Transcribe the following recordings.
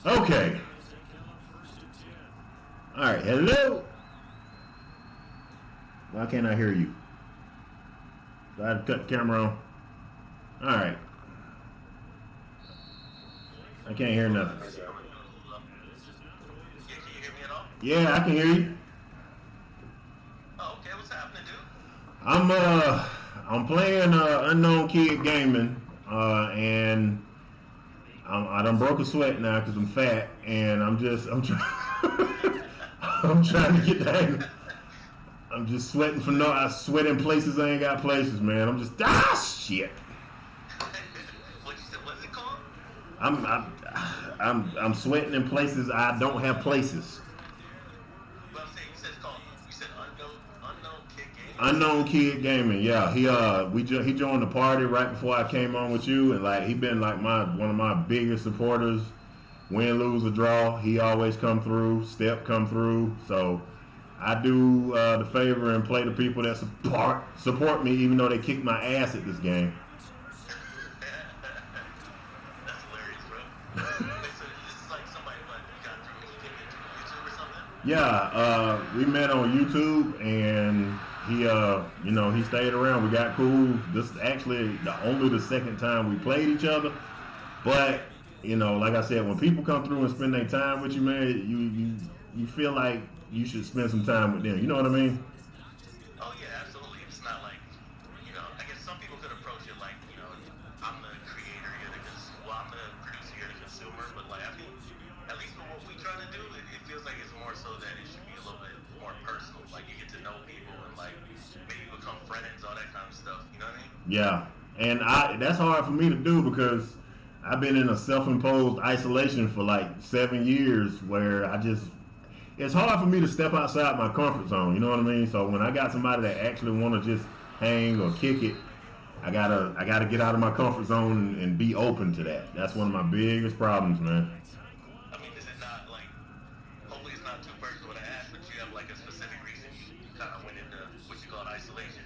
Okay. All right. Hello. Why can't I hear you? Do I have to cut the camera on? All right. I can't hear nothing. Yeah, can you hear me at all? Yeah, I can hear you. Oh, okay. What's happening, dude? I'm playing Unknown Kid Gaming, and I done broke a sweat now because I'm fat, and I'm trying I'm trying to get that. I'm just sweating I sweat in places I ain't got places, man. I'm just shit. What's it called? I'm sweating in places I don't have places. Well, I'm saying you said it's called. You said unknown kid game. Unknown Kid Gaming, yeah. He joined the party right before I came on with you, and like he been like one of my biggest supporters. Win, lose, or draw, he always come through. Step come through. So I do the favor and play the people that support me, even though they kick my ass at this game. That's hilarious, bro. Wait, so this is like somebody you got through YouTube or something? Yeah, we met on YouTube, and he stayed around. We got cool. This is actually only the second time we played each other, but like I said, when people come through and spend their time with you, man, you feel like you should spend some time with them. You know what I mean? Oh yeah, absolutely. It's not like, I guess some people could approach it like, I'm the creator, I'm the producer, you're the consumer. But like, I think, at least for what we trying to do, it feels like it's more so that it should be a little bit more personal. Like you get to know people and like maybe become friends, all that kind of stuff. You know what I mean? Yeah, and that's hard for me to do because I've been in a self-imposed isolation for like 7 years where it's hard for me to step outside my comfort zone, you know what I mean? So when I got somebody that actually want to just hang or kick it, I gotta get out of my comfort zone and be open to that. That's one of my biggest problems, man. I mean, is it not like, hopefully it's not too personal to ask, but you have like a specific reason you kind of went into what you call isolation?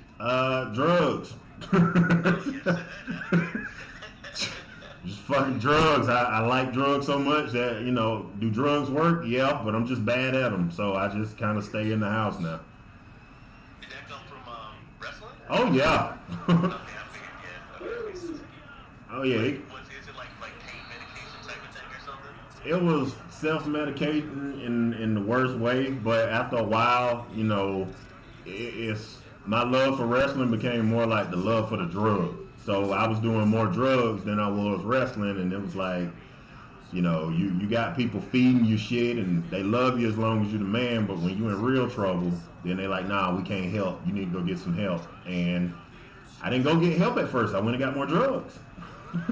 Drugs. Just fucking drugs. I like drugs so much that, do drugs work? Yeah, but I'm just bad at them. So I just kind of stay in the house now. Did that come from wrestling? Oh, yeah. Okay, I figured, yeah. Oh, yeah. Is it like pain medication type of thing or something? It was self-medicating in the worst way, but after a while, it's my love for wrestling became more like the love for the drug. So I was doing more drugs than I was wrestling, and it was like, you got people feeding you shit, and they love you as long as you're the man, but when you're in real trouble, then they like, nah, we can't help. You need to go get some help. And I didn't go get help at first. I went and got more drugs. Yeah, I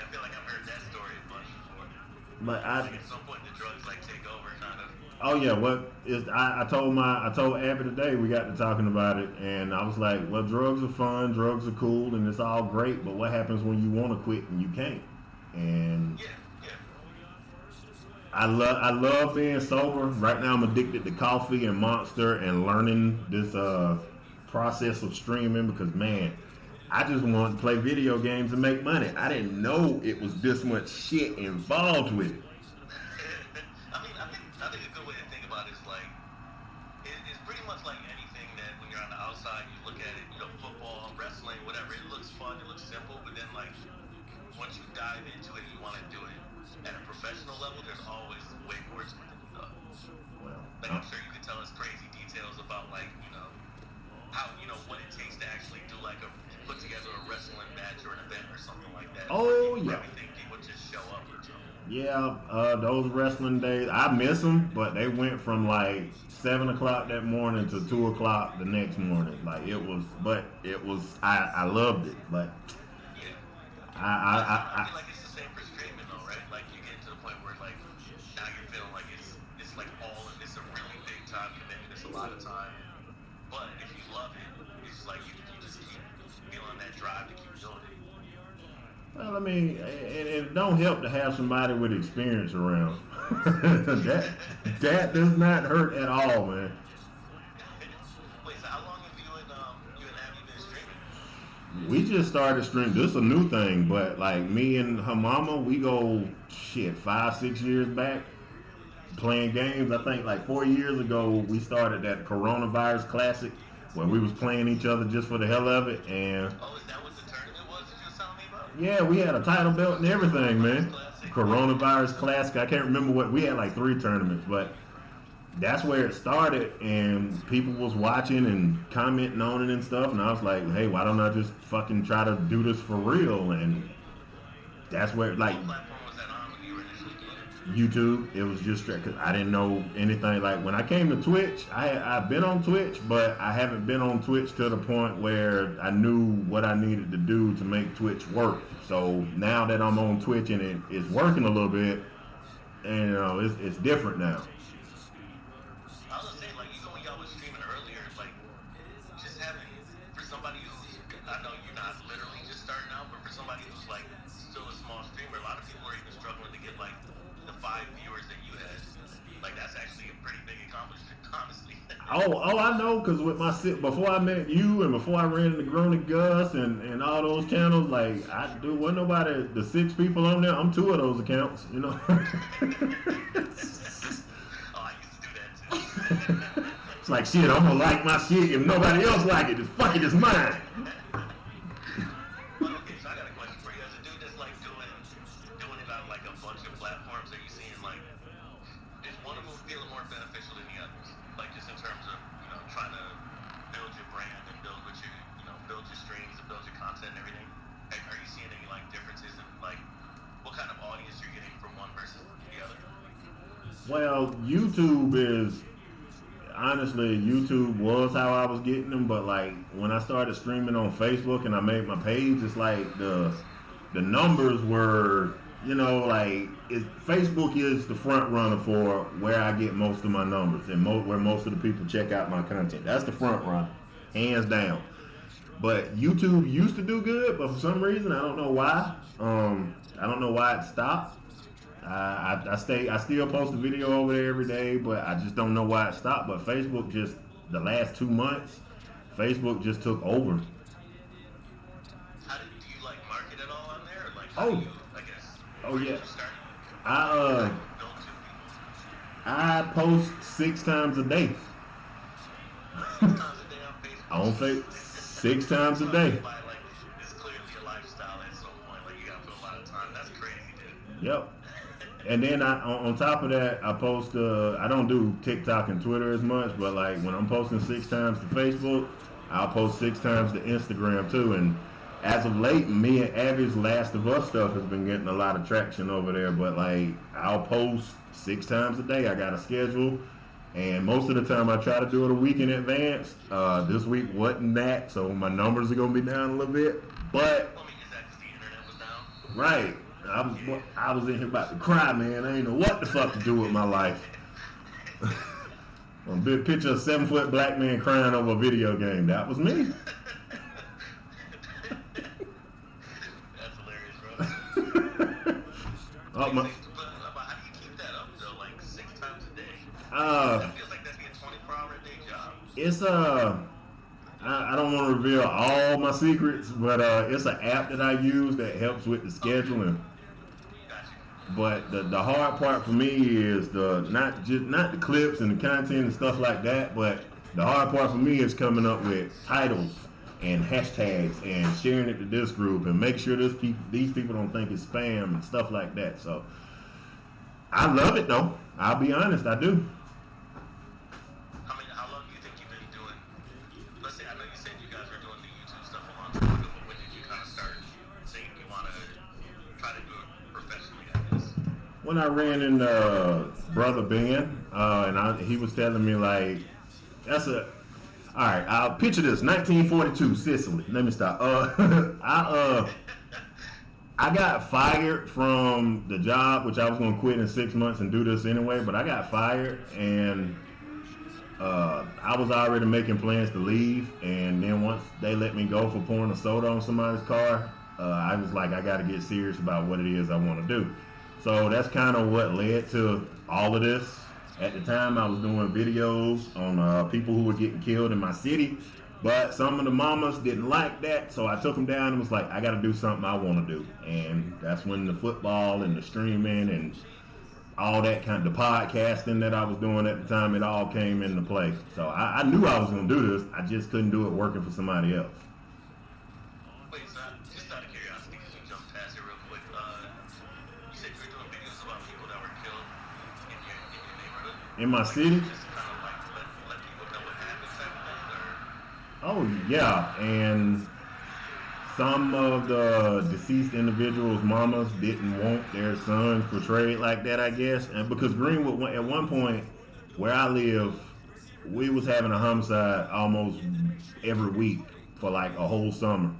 feel like I've heard that story a bunch before. But at some point the drugs like take over, kind of. Oh yeah, I told Abby today, we got to talking about it, and I was like, well, drugs are fun, drugs are cool, and it's all great, but what happens when you want to quit and you can't? And yeah. I love being sober. Right now I'm addicted to coffee and Monster and learning this process of streaming because, man, I just wanted to play video games and make money. I didn't know it was this much shit involved with it. I think a good way to think about it is like, it's pretty much like anything that when you're on the outside, you look at it, football, wrestling, whatever, it looks fun, it looks simple, but then like, once you dive into it and you want to do it at a professional level, there's always way more to it. Well, like I'm sure you could tell us crazy details about like, how, what it takes to actually do like put together a wrestling match or an event or something like that. Oh, yeah. Everything people just show up or something. Yeah, those wrestling days, I miss them, but they went from like 7 o'clock that morning to 2 o'clock the next morning. Like I loved it. But yeah. I feel like it's the same for streaming though, right? Like you get to the point where like now you're feeling like it's like it's a really big time commitment. It's a lot of time. But if you love it, it's like you just keep feeling that drive to keep doing it. Well, I mean, it don't help to have somebody with experience around. that does not hurt at all, man. Wait, so how long have you and Abby been streaming? We just started streaming. This is a new thing, but like me and her mama, we go 5, 6 years back playing games. I think like 4 years ago we started that coronavirus classic where we was playing each other just for the hell of it. And Oh, is that what the tournament was that you were telling me about? yeah, we had a title belt and everything, man. Coronavirus classic. I can't remember what we had, like 3 tournaments, but that's where it started, and people was watching and commenting on it and stuff, and I was like, hey, why don't I just fucking try to do this for real? And that's where, like, What platform was that on when you were initially doing it? YouTube, it was just because I didn't know anything. Like, when I came to Twitch, I've been on Twitch, but I haven't been on Twitch to the point where I knew what I needed to do to make Twitch work. So now that I'm on Twitch and it's working a little bit, and you know, it's different now. I was gonna say, like, even when y'all was streaming earlier, like, just having, for somebody who's, I know you're not literally just starting out, but for somebody who's, like, still a small streamer, a lot of people are even struggling to get, like, the 5 viewers that you had. Like, that's actually a pretty big accomplishment, honestly. Oh, I know, because with my before I met you and before I ran into Grony Gus and all those channels, like, wasn't nobody, the 6 people on there, I'm 2 of those accounts, you know. Oh, I used to do that, too. It's like, shit, I'm gonna like my shit. If nobody else like it, fuck it, it's mine. Well, okay, so I got a question for you. As a dude that's, like, doing it on, like, a bunch of platforms, are you seeing, like, is one of them feeling more beneficial than the others? Like, just in terms of, you know, trying to build your brand and build what build your streams and build your content and everything? Like, are you seeing any, like, differences in, like, what kind of audience you're getting from one versus the other? Well, honestly, YouTube was how I was getting them, but like when I started streaming on Facebook and I made my page, it's like the numbers were, you know, like Facebook is the front runner for where I get most of my numbers and where most of the people check out my content. That's the front runner, hands down. But YouTube used to do good, but for some reason I don't know why. I don't know why it stopped. I still post a video over there every day, but I just don't know why it stopped. But Facebook just, the last 2 months, Facebook just took over. Do you like market at all on there? Or like, how do you, I guess, oh yeah. Like, I post 6 times a day. 6 times a day on Facebook? On Facebook, 6 times a day. Like, it's clearly a lifestyle at some point. Like, you gotta put a lot of time. That's crazy, dude. Yep. And then on top of that, I post. I don't do TikTok and Twitter as much, but like when I'm posting 6 times to Facebook, I'll post 6 times to Instagram too. And as of late, me and Abby's Last of Us stuff has been getting a lot of traction over there. But like I'll post 6 times a day. I got a schedule, and most of the time I try to do it a week in advance. This week wasn't that, so my numbers are gonna be down a little bit. But I mean, is that because the internet was down? right. I was in here about to cry, man. I ain't know what the fuck to do with my life. A big picture of a 7-foot black man crying over a video game. That was me. That's hilarious, bro. Oh, How do you keep that up, though? Like 6 times a day? That feels like that'd be a 24-hour-a-day job. It's I don't want to reveal all my secrets, but it's an app that I use that helps with the scheduling. But the hard part for me is not the clips and the content and stuff like that, but the hard part for me is coming up with titles and hashtags and sharing it to this group and make sure these people don't think it's spam and stuff like that. So I love it though. I'll be honest, I do. How long do you think you've been doing? Let's say, I know you said you guys were doing the YouTube stuff a long time ago, but when did you kind of start saying you want to try to do it professionally, I guess? When I ran into Brother Ben, and he was telling me like, all right, I'll picture this, 1942, Sicily. Let me stop. I got fired from the job, which I was going to quit in 6 months and do this anyway, but I got fired, and I was already making plans to leave, and then once they let me go for pouring a soda on somebody's car, I was like, I got to get serious about what it is I want to do. So that's kind of what led to all of this. At the time, I was doing videos on people who were getting killed in my city, But some of the mamas didn't like that, so I took them down and was like, I got to do something I want to do. And that's when the football and the streaming and all that kind of the podcasting that I was doing at the time, it all came into play. So I knew I was going to do this. I just couldn't do it working for somebody else. Wait, so just out of curiosity, because you jumped past it real quick, you said you were doing videos about people that were killed in your neighborhood? In my city? Just kind of like let people know what happened type of thing, or? Oh, yeah. And some of the deceased individuals' mamas didn't want their sons portrayed like that, I guess. And because Greenwood, at one point, where I live, we was having a homicide almost every week for like a whole summer.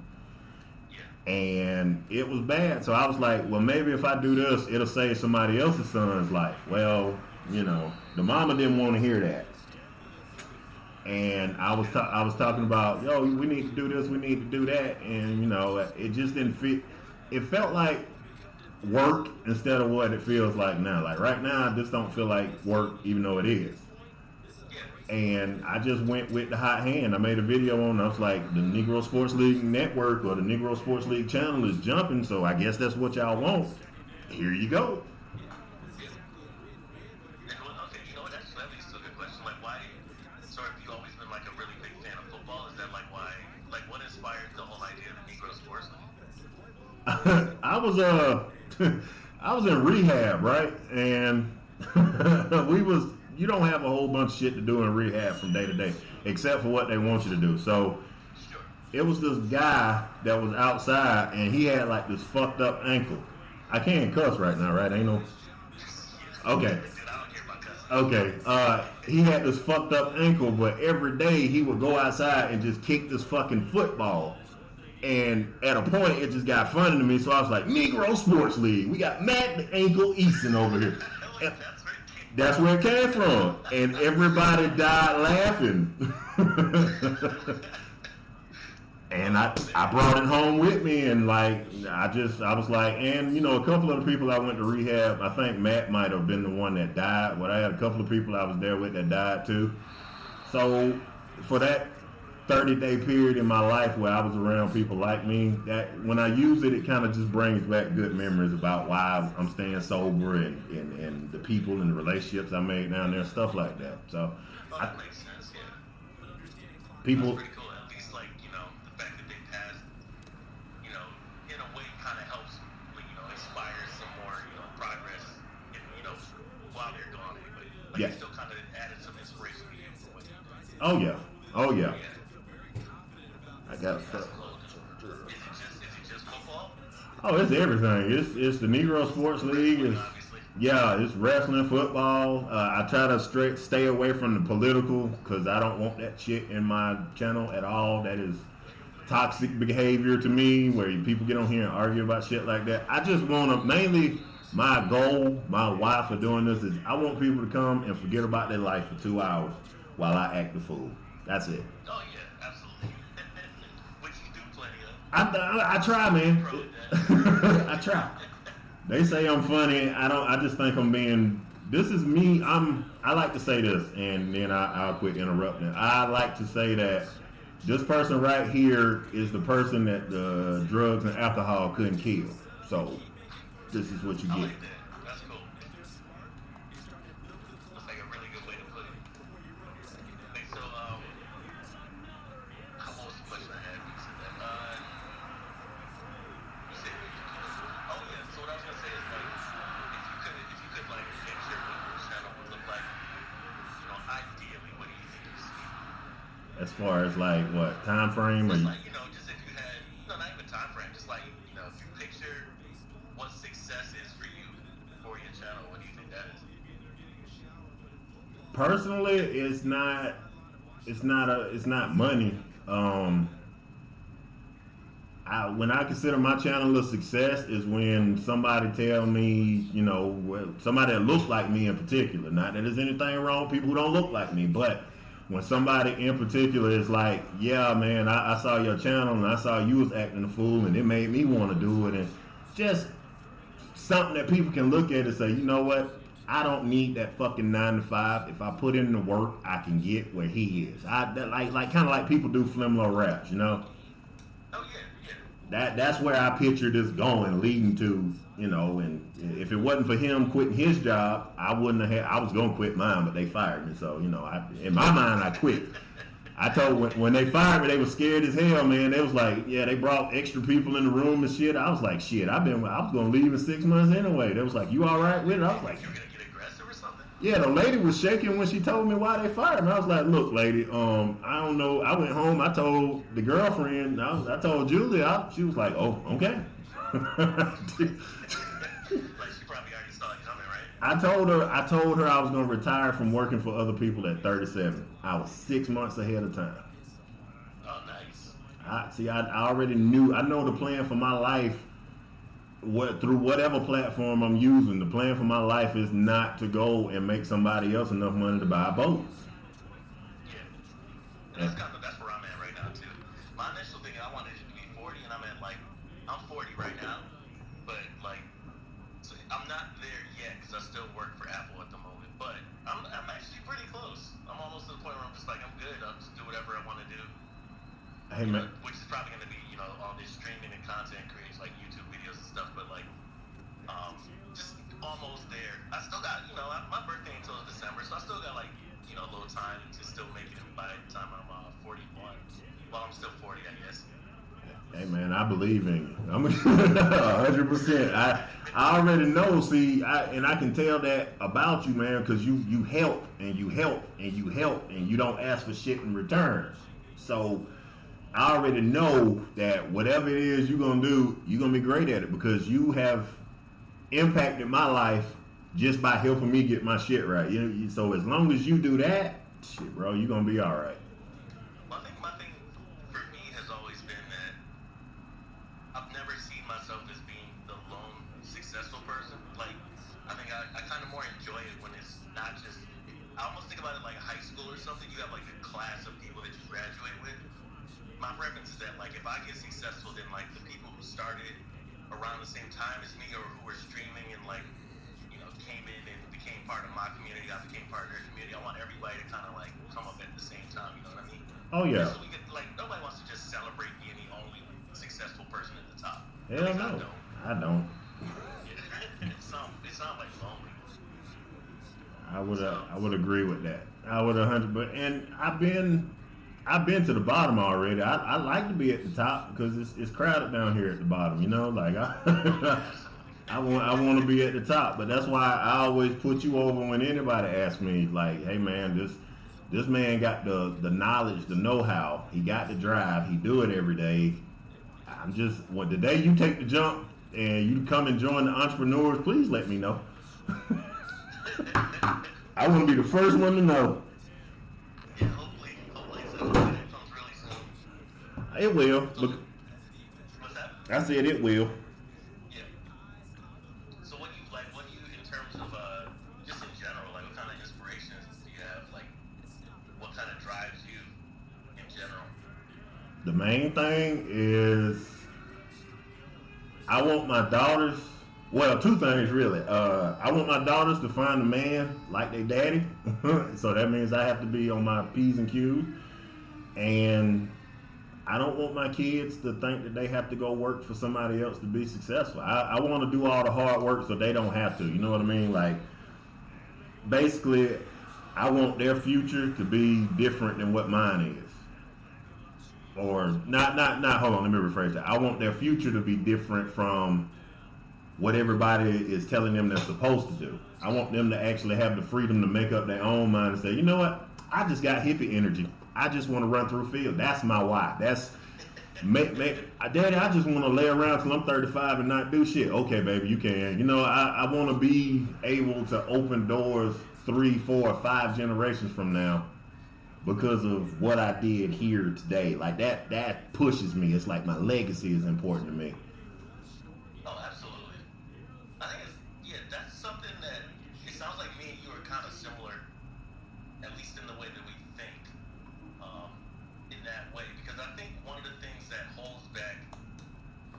And it was bad. So I was like, well, maybe if I do this, it'll save somebody else's son's life. Well, you know, the mama didn't want to hear that. And I was talking about, yo, we need to do this, we need to do that, and you know, it just didn't fit. It felt like work instead of what it feels like now. Like right now, I just don't feel like work, even though it is. And I just went with the hot hand. I made a video on. I was like, the Negro Sports League Network or the Negro Sports League channel is jumping, so I guess that's what y'all want. Here you go. I was in rehab, right? And you don't have a whole bunch of shit to do in rehab from day to day, except for what they want you to do. So it was this guy that was outside, and he had like this fucked up ankle. I can't cuss right now, right? Ain't no. Okay. He had this fucked up ankle, but every day he would go outside and just kick this fucking football. And at a point, it just got funny to me, so I was like, Negro Sports League. We got Matt the Ankle Easton over here. And that's where it came from. And everybody died laughing. And I brought it home with me, and like, I was like, and you know, a couple of the people I went to rehab, I think Matt might have been the one that died, but I had a couple of people I was there with that died too. So for that 30-day period in my life where I was around people like me, that when I use it, it kind of just brings back good memories about why I'm staying sober and the people and the relationships I made down there, stuff like that. So that makes sense, yeah. People. That's pretty cool. At least, like, you know, the fact that they passed, you know, in a way kind of helps, like, you know, inspire some more, you know, progress, in, you know, while they're gone anyway. Like, yeah. It still kind of added some inspiration to you for what you're doing. Oh yeah. I got stuff. Is it just football? Oh, it's everything. It's the Negro Sports League. It's wrestling, football. I try to stay away from the political because I don't want that shit in my channel at all. That is toxic behavior to me, where people get on here and argue about shit like that. I just want to, mainly my goal, my why for doing this is I want people to come and forget about their life for 2 hours while I act the fool. That's it. Oh yeah, absolutely. Which you do plenty of. I try, man. I try. They say I'm funny. I just think I'm being. This is me. I like to say this, and then I'll quit interrupting. I like to say that this person right here is the person that the drugs and alcohol couldn't kill. So this is what you get. I like that. That's cool. That's like a really good way to put it. Okay, so what was the question I had when you said that? You said, oh yeah. So what I was gonna say is like, if you could like picture what your channel would look like, you know, ideally, what do you think you see? As far as like what time frame? Just like, you know, just if you had, no, not even time frame, just like, you know, if you picture what success is for you for your channel, what do you think that is? Personally, it's not money. When I consider my channel a success is when somebody tell me, you know, somebody that looks like me in particular. Not that there's anything wrong with people who don't look like me, but when somebody in particular is like, yeah, man, I saw your channel and I saw you was acting a fool and it made me want to do it, and just something that people can look at and say, you know what, I don't need that fucking 9 to 5. If I put in the work, I can get where he is. Like kind of like people do Flimlo raps, you know. Oh yeah. That's where I picture this going, leading to, you know. And if it wasn't for him quitting his job, I wouldn't have. I was gonna quit mine, but they fired me. So you know, in my mind, I quit. I told when they fired me, they were scared as hell, man. They was like, yeah, they brought extra people in the room and shit. I was like, shit, I was gonna leave in 6 months anyway. They was like, you all right with it? I was like, you're gonna get aggressive or something? yeah. The lady was shaking when she told me why they fired me. I was like, look, lady, I don't know. I went home. I told the girlfriend. I told Julia. She was like, oh, okay. Like she probably already saw it coming, right? I told her I was gonna retire from working for other people at 37. I was 6 months ahead of time. Oh, nice. I already knew. I know the plan for my life. Through whatever platform I'm using, the plan for my life is not to go and make somebody else enough money to buy boats. Yeah. That's where I'm at right now too. My initial thing, I wanted it to be 40, and I'm 40 right now, but like, so I'm not there yet because I still work for Apple at the moment. But I'm actually pretty close. I'm almost to the point where I'm just like, I'm good. I'll just do whatever I want to do. Hey man, Which is probably going to be, all this streaming and content creation, like YouTube videos and stuff. But like, just almost there. I still got, my birthday until December, so I still got like, a little time to still make it by the time I'm 41. Well, I'm still 40, I guess. hey man, I believe in you. I'm 100%. I already know. See, I can tell that about you, man, because you help and you help and you help and you don't ask for shit in return. So I already know that whatever it is you're gonna do, you're gonna be great at it because you have impacted my life just by helping me get my shit right. So as long as you do that, shit, bro, you're gonna be all right. Well, I think my thing for me has always been that I've never seen myself as being the lone successful person. Like, I think I kind of more enjoy it when it's not just. I almost think about it like high school or something. You have like a class of people that you graduate with. My preference is that like if I get successful, then like the people who started around the same time as me or who were streaming and like came in and became part of my community, I became part of their community. I want everybody to kind of like come up at the same time. You know what I mean? Oh yeah. So we get like nobody wants to just celebrate being the only successful person at the top. Hell no, I don't. It sounds like lonely. I would agree with that. I would 100. But and I've been to the bottom already. I like to be at the top because it's crowded down here at the bottom. Like I want to be at the top. But that's why I always put you over when anybody asks me, like, hey man, this man got the knowledge, the know-how. He got the drive. He do it every day. I'm just the day you take the jump and you come and join the entrepreneurs, please let me know. I want to be the first one to know. Yeah, hopefully it comes really soon. It will. What's that? I said it will. Yeah. So what do you in terms of just in general, like what kind of inspirations do you have? Like what kind of drives you in general? The main thing is I want my daughters. Well, two things really. I want my daughters to find a man like their daddy. So that means I have to be on my P's and Q's. And I don't want my kids to think that they have to go work for somebody else to be successful. I want to do all the hard work so they don't have to. You know what I mean? Like, basically, I want their future to be different than what mine is. Or not, hold on, let me rephrase that. I want their future to be different from what everybody is telling them they're supposed to do. I want them to actually have the freedom to make up their own mind and say, you know what? I just got hippie energy. I just want to run through field. That's my why. That's Daddy, I just want to lay around till I'm 35 and not do shit. Okay, baby, you can. I want to be able to open doors 3, 4, 5 generations from now because of what I did here today. Like that pushes me. It's like my legacy is important to me. Oh, absolutely. I think that's something that it sounds like me and you are kind of similar, at least in the way that we think, in that way. Because I think one of the things that holds back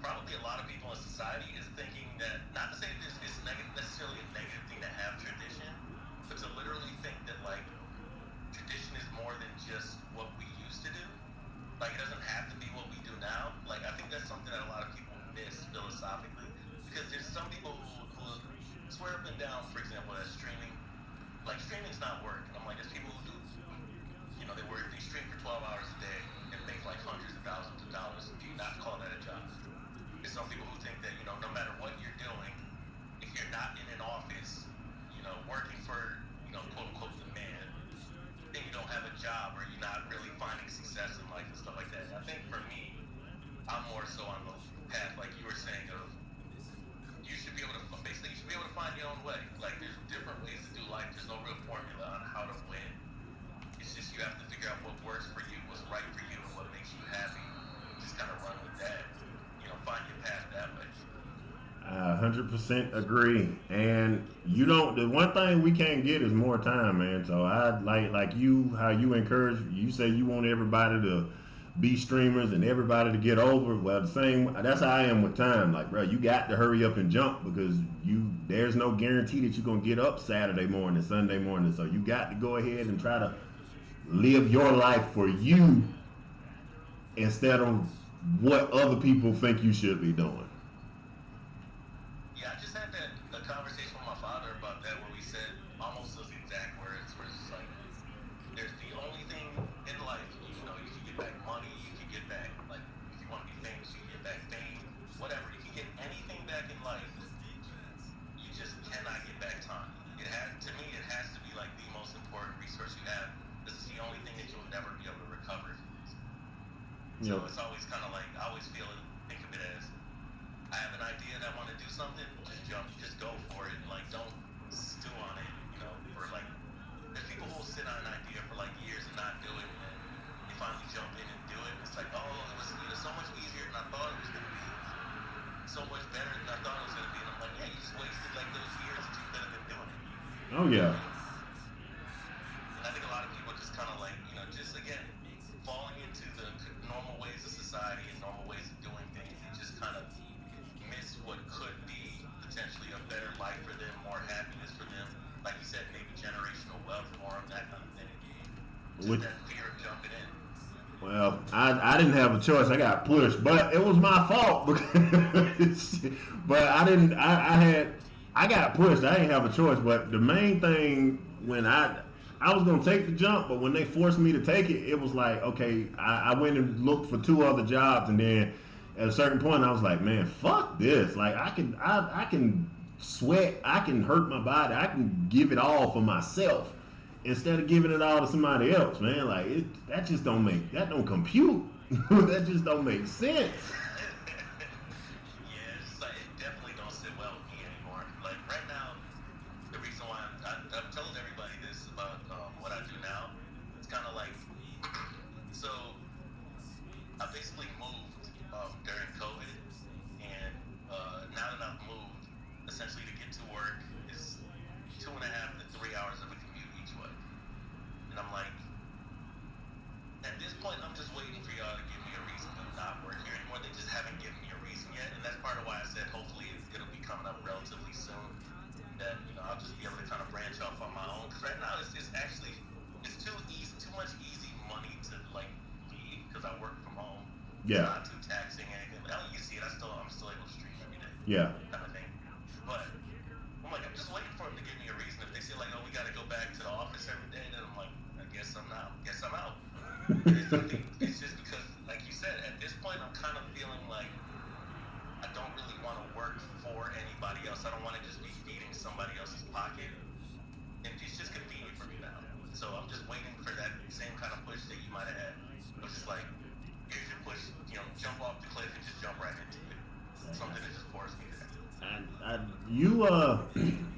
probably a lot of people in society is thinking that, not to say this is necessarily a negative thing to have tradition, down, for example, that streaming, like streaming's not work. And I'm like, there's people who do, they stream for 12 hours a day and make like hundreds of thousands of dollars. Do you not call that a job? There's some people who think that, no matter what you're doing, if you're not in an office, working for, quote unquote, the man, then you don't have a job or you're not really finding success in life and stuff like that. And I think for me, I'm more so on the path, like you were saying, of you should be able to find your own way. Like there's different ways to do life. There's no real formula on how to win. It's just you have to figure out what works for you, what's right for you, and what makes you happy. Just kind of run with that. Find your path that way. I 100% agree. And the one thing we can't get is more time, man. So I like you, how you encourage, you say you want everybody to be streamers and everybody to get over. Well, that's how I am with time. Like, bro, you got to hurry up and jump because there's no guarantee that you're going to get up Saturday morning, Sunday morning. So you got to go ahead and try to live your life for you instead of what other people think you should be doing. Yeah, I just had a conversation with my father about that where we said almost those exact words where it's like there's the only thing in life, you can get back money, you can get back, like if you want to be famous, you can get back fame, whatever, you can get anything back in life. You just cannot get back time. To me it has to be like the most important resource you have. This is the only thing that you'll never be able to recover. So it's always kind of like, I always think of it as, I have an idea that I want to do something, just go for it. Like, don't stew on it, or like, there's people who will sit on an idea for like years and not do it, and then they finally jump in and do it, and it's like, oh, it was so much easier than I thought it was going to be, so much better than I thought it was going to be, and I'm like, yeah, you just wasted like those years that you could have been doing it. Oh, yeah. And I think a lot of people just kind of like, just again, falling into the normal ways of society and normal ways of doing things and just kind of miss what could be potentially a better life for them, more happiness for them. Like you said, maybe generational wealth for them, that kind of thing. Just that fear of jumping in. Well, I didn't have a choice. I got pushed, but it was my fault. But I got pushed. I didn't have a choice. But the main thing when I was going to take the jump, but when they forced me to take it, it was like, okay, I went and looked for 2 other jobs, and then at a certain point, I was like, man, fuck this. Like, I can sweat, I can hurt my body, I can give it all for myself instead of giving it all to somebody else, man. Like, that don't compute. That just don't make sense. Yeah. It's not too taxing anything. But you see it, I'm still able to stream every day. Yeah. Kind of thing. But I'm like, I'm just waiting for them to give me a reason. If they say like, oh, we got to go back to the office every day, then I'm like, I guess I'm out. It's just because, like you said, at this point, I'm kind of feeling like I don't really want to work for anybody else. I don't want to just be feeding somebody else's pocket. And it's just convenient for me now. So I'm just waiting for that same kind of push that you might have had. Which is like, here's your push, jump off the cliff and just jump right into it. Something that just forced me there.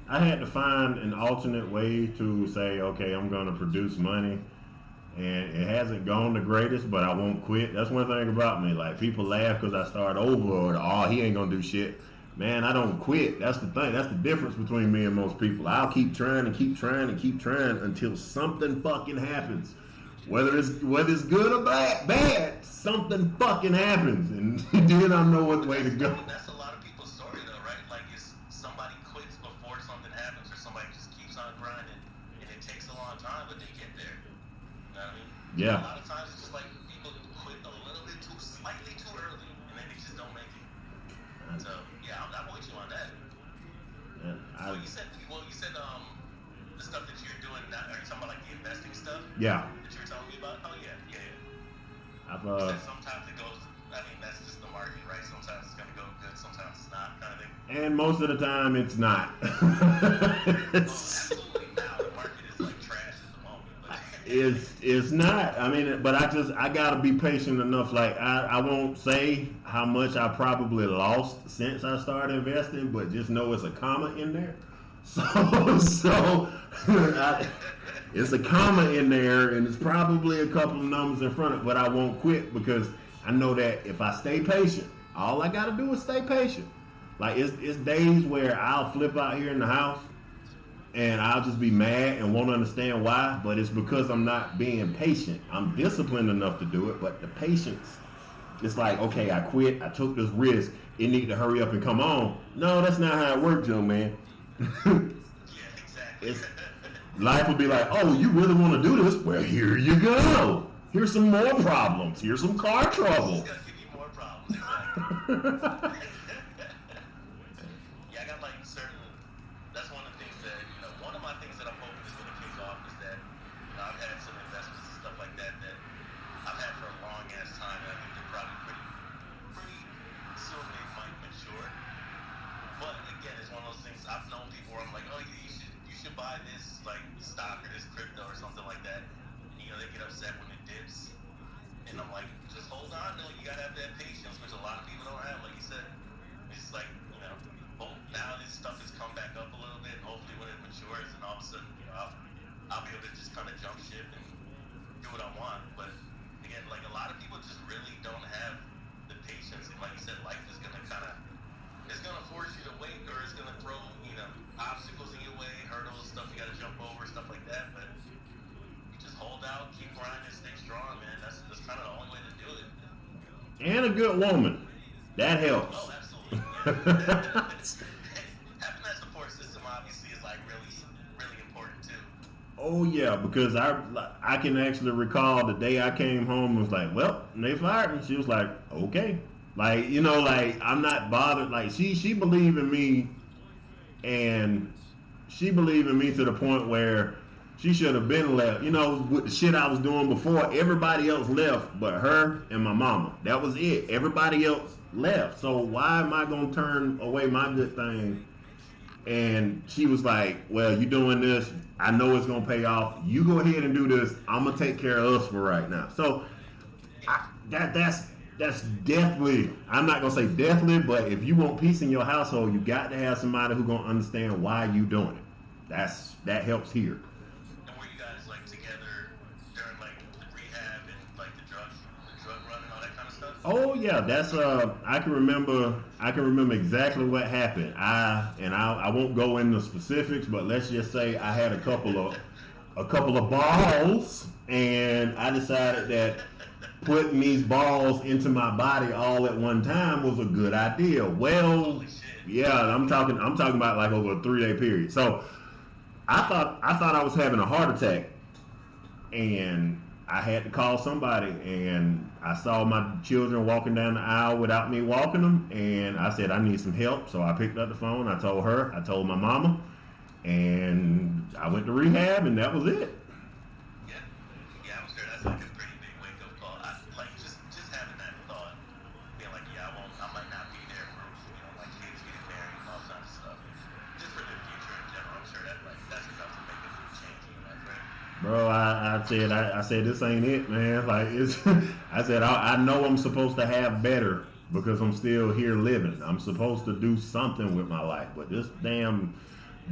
I had to find an alternate way to say, okay, I'm going to produce money. And it hasn't gone the greatest, but I won't quit. That's one thing about me. Like, people laugh because I start over or, oh, he ain't going to do shit. Man, I don't quit. That's the thing. That's the difference between me and most people. I'll keep trying and keep trying and keep trying until something fucking happens. Whether it's good or bad, something fucking happens. And then I know what way to go. That's a lot of people's story, though, right? Like, it's somebody quits before something happens, or somebody just keeps on grinding, and it takes a long time, but they get there. You know what I mean? Yeah. A lot of times it's just like people quit a little bit slightly too early, and then they just don't make it. So, yeah, I'm with you on that. Yeah, So you said the stuff that you're doing now. Are you talking about like the investing stuff? Yeah. That you were telling me about? Oh yeah. I've You said sometimes it goes. I mean, that's just the market, right? Sometimes it's gonna go good, sometimes it's not, kind of thing. and most of the time it's not. Absolutely. Now the market is like trash at the moment. But It's not. I mean, but I gotta be patient enough. Like I won't say how much I probably lost since I started investing, but just know it's a comma in there. It's a comma in there, and it's probably a couple of numbers in front of it. But I won't quit because I know that if I stay patient, all I gotta do is stay patient. Like it's days where I'll flip out here in the house and I'll just be mad and won't understand why, but it's because I'm not being patient. I'm disciplined enough to do it, but the patience, it's like, okay, I quit, I took this risk, it need to hurry up and come on. No, that's not how it works, young man. yeah, exactly. Life will be like, oh, you really want to do this? Well, here you go. Here's some more problems. Here's some car trouble. It's gonna give you more problems. Exactly. Yeah, I got like certain. That's one of the things that one of my things that I'm hoping is gonna kick off is that I've had some investments and stuff like that I've had for a long ass time. And I think they're probably pretty soon they might mature. But again, it's one of those things I've known people where I'm like, oh, you should buy this like stock or this crypto or something like that. And, they get upset when it dips. And I'm like, just hold on. No, you gotta have that patience, which a lot of people don't have. Like you said, it's like, now this stuff has come back up a little bit. And hopefully when it matures, and all of a sudden, I'll be able to just kind of jump ship and do what I want. But again, like a lot of people just really don't have the patience. And like you said, life is gonna it's gonna force you to wait, or it's gonna throw, obstacles in your way, hurdles, stuff you gotta jump over, stuff like that. But you just hold out, keep grinding, stay strong, man. That's kind of the only way to do it. And a good woman. That helps. Oh, absolutely. Yeah. Having that support system obviously is like really, really important too. Oh yeah, because I can actually recall the day I came home and was like, well, they fired me. She was like, okay. Like, like I'm not bothered. Like she believed in me, and she believed in me to the point where she should have been left. With the shit I was doing before, everybody else left but her and my mama. That was it. Everybody else left. So why am I gonna turn away my good thing? And she was like, well, you doing this, I know it's gonna pay off. You go ahead and do this. I'm gonna take care of us for right now. So that's definitely, I'm not gonna say definitely, but if you want peace in your household, you got to have somebody who's gonna understand why you doing it. That helps here. And were you guys like together during like the rehab and like the drug run and all that kind of stuff? Oh yeah, that's I can remember exactly what happened. I won't go into specifics, but let's just say I had a couple of balls, and I decided that putting these balls into my body all at one time was a good idea. Well, yeah, I'm talking about like over a 3-day period. So I thought I was having a heart attack, and I had to call somebody, and I saw my children walking down the aisle without me walking them, and I said I need some help. So I picked up the phone. I told her. I told my mama, and I went to rehab, and that was it. Yeah, I'm sure that's like a pretty big wake up call. Like just having that thought, being like, yeah, I might not be there for my kids getting married and all kinds of stuff. Just for their future in general, I'm sure that's enough to make a big change in your life, right? Bro, I said this ain't it, man. Like I said I know I'm supposed to have better because I'm still here living. I'm supposed to do something with my life, but this damn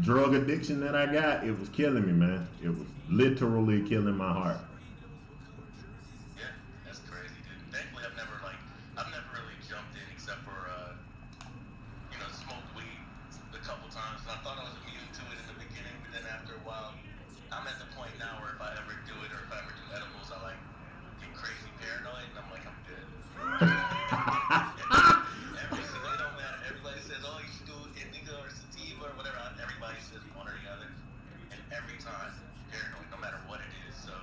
drug addiction that I got, it was killing me, man. It was literally killing my heart. Yeah, that's crazy, dude. Thankfully, I've never really jumped in except for smoked weed a couple times. And I thought I was immune to it in the beginning, but then after a while, I'm at the point now where if I ever do it or if I ever do edibles, I like get crazy paranoid, and I'm like, I'm good. It don't matter. Everybody says, oh, you should do indica or sativa or whatever. Everybody says one or the other, and every time paranoid, no matter what it is. So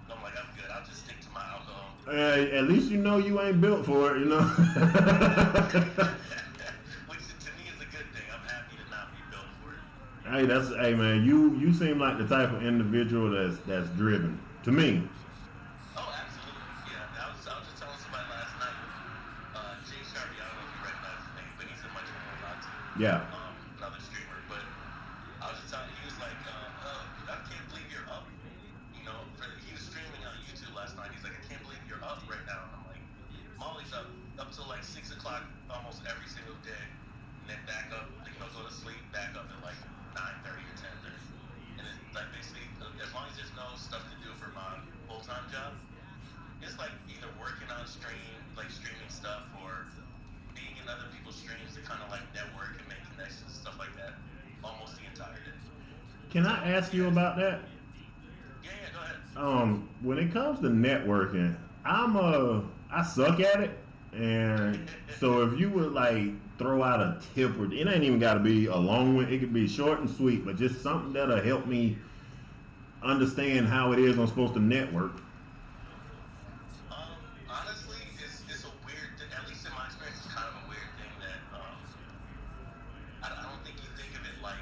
I'm like, I'm good. I'll just stick to my alcohol. At least you know you ain't built for it, Which to me is a good thing. I'm happy to not be built for it. Hey man, you seem like the type of individual that's driven. To me. Oh, absolutely. Yeah, I was just telling somebody last night. Jay Sharpie, I don't know if you recognize his name, but he's in my channel a lot too. Yeah. Another streamer, but I was just telling. He was like, I can't believe you're up. He was streaming on YouTube last night. He's like, I can't believe you're up right now. And I'm like, I'm always up till like 6 o'clock almost every single day, and then back up. Go to sleep, back up at like 9:30 or 10:30, and then like basically, as long as there's no stuff to do for my full-time job, it's like either working on streaming stuff, or being in other people's streams to kind of like network and make connections and stuff like that. Almost the entire day. Can I ask you about that? Yeah, go ahead. When it comes to networking, I suck at it, and so if you would like throw out a tip, or it ain't even got to be a long one. It could be short and sweet, but just something that'll help me understand how it is I'm supposed to network. Honestly, it's a weird thing. At least in my experience, it's kind of a weird thing that I don't think you think of it like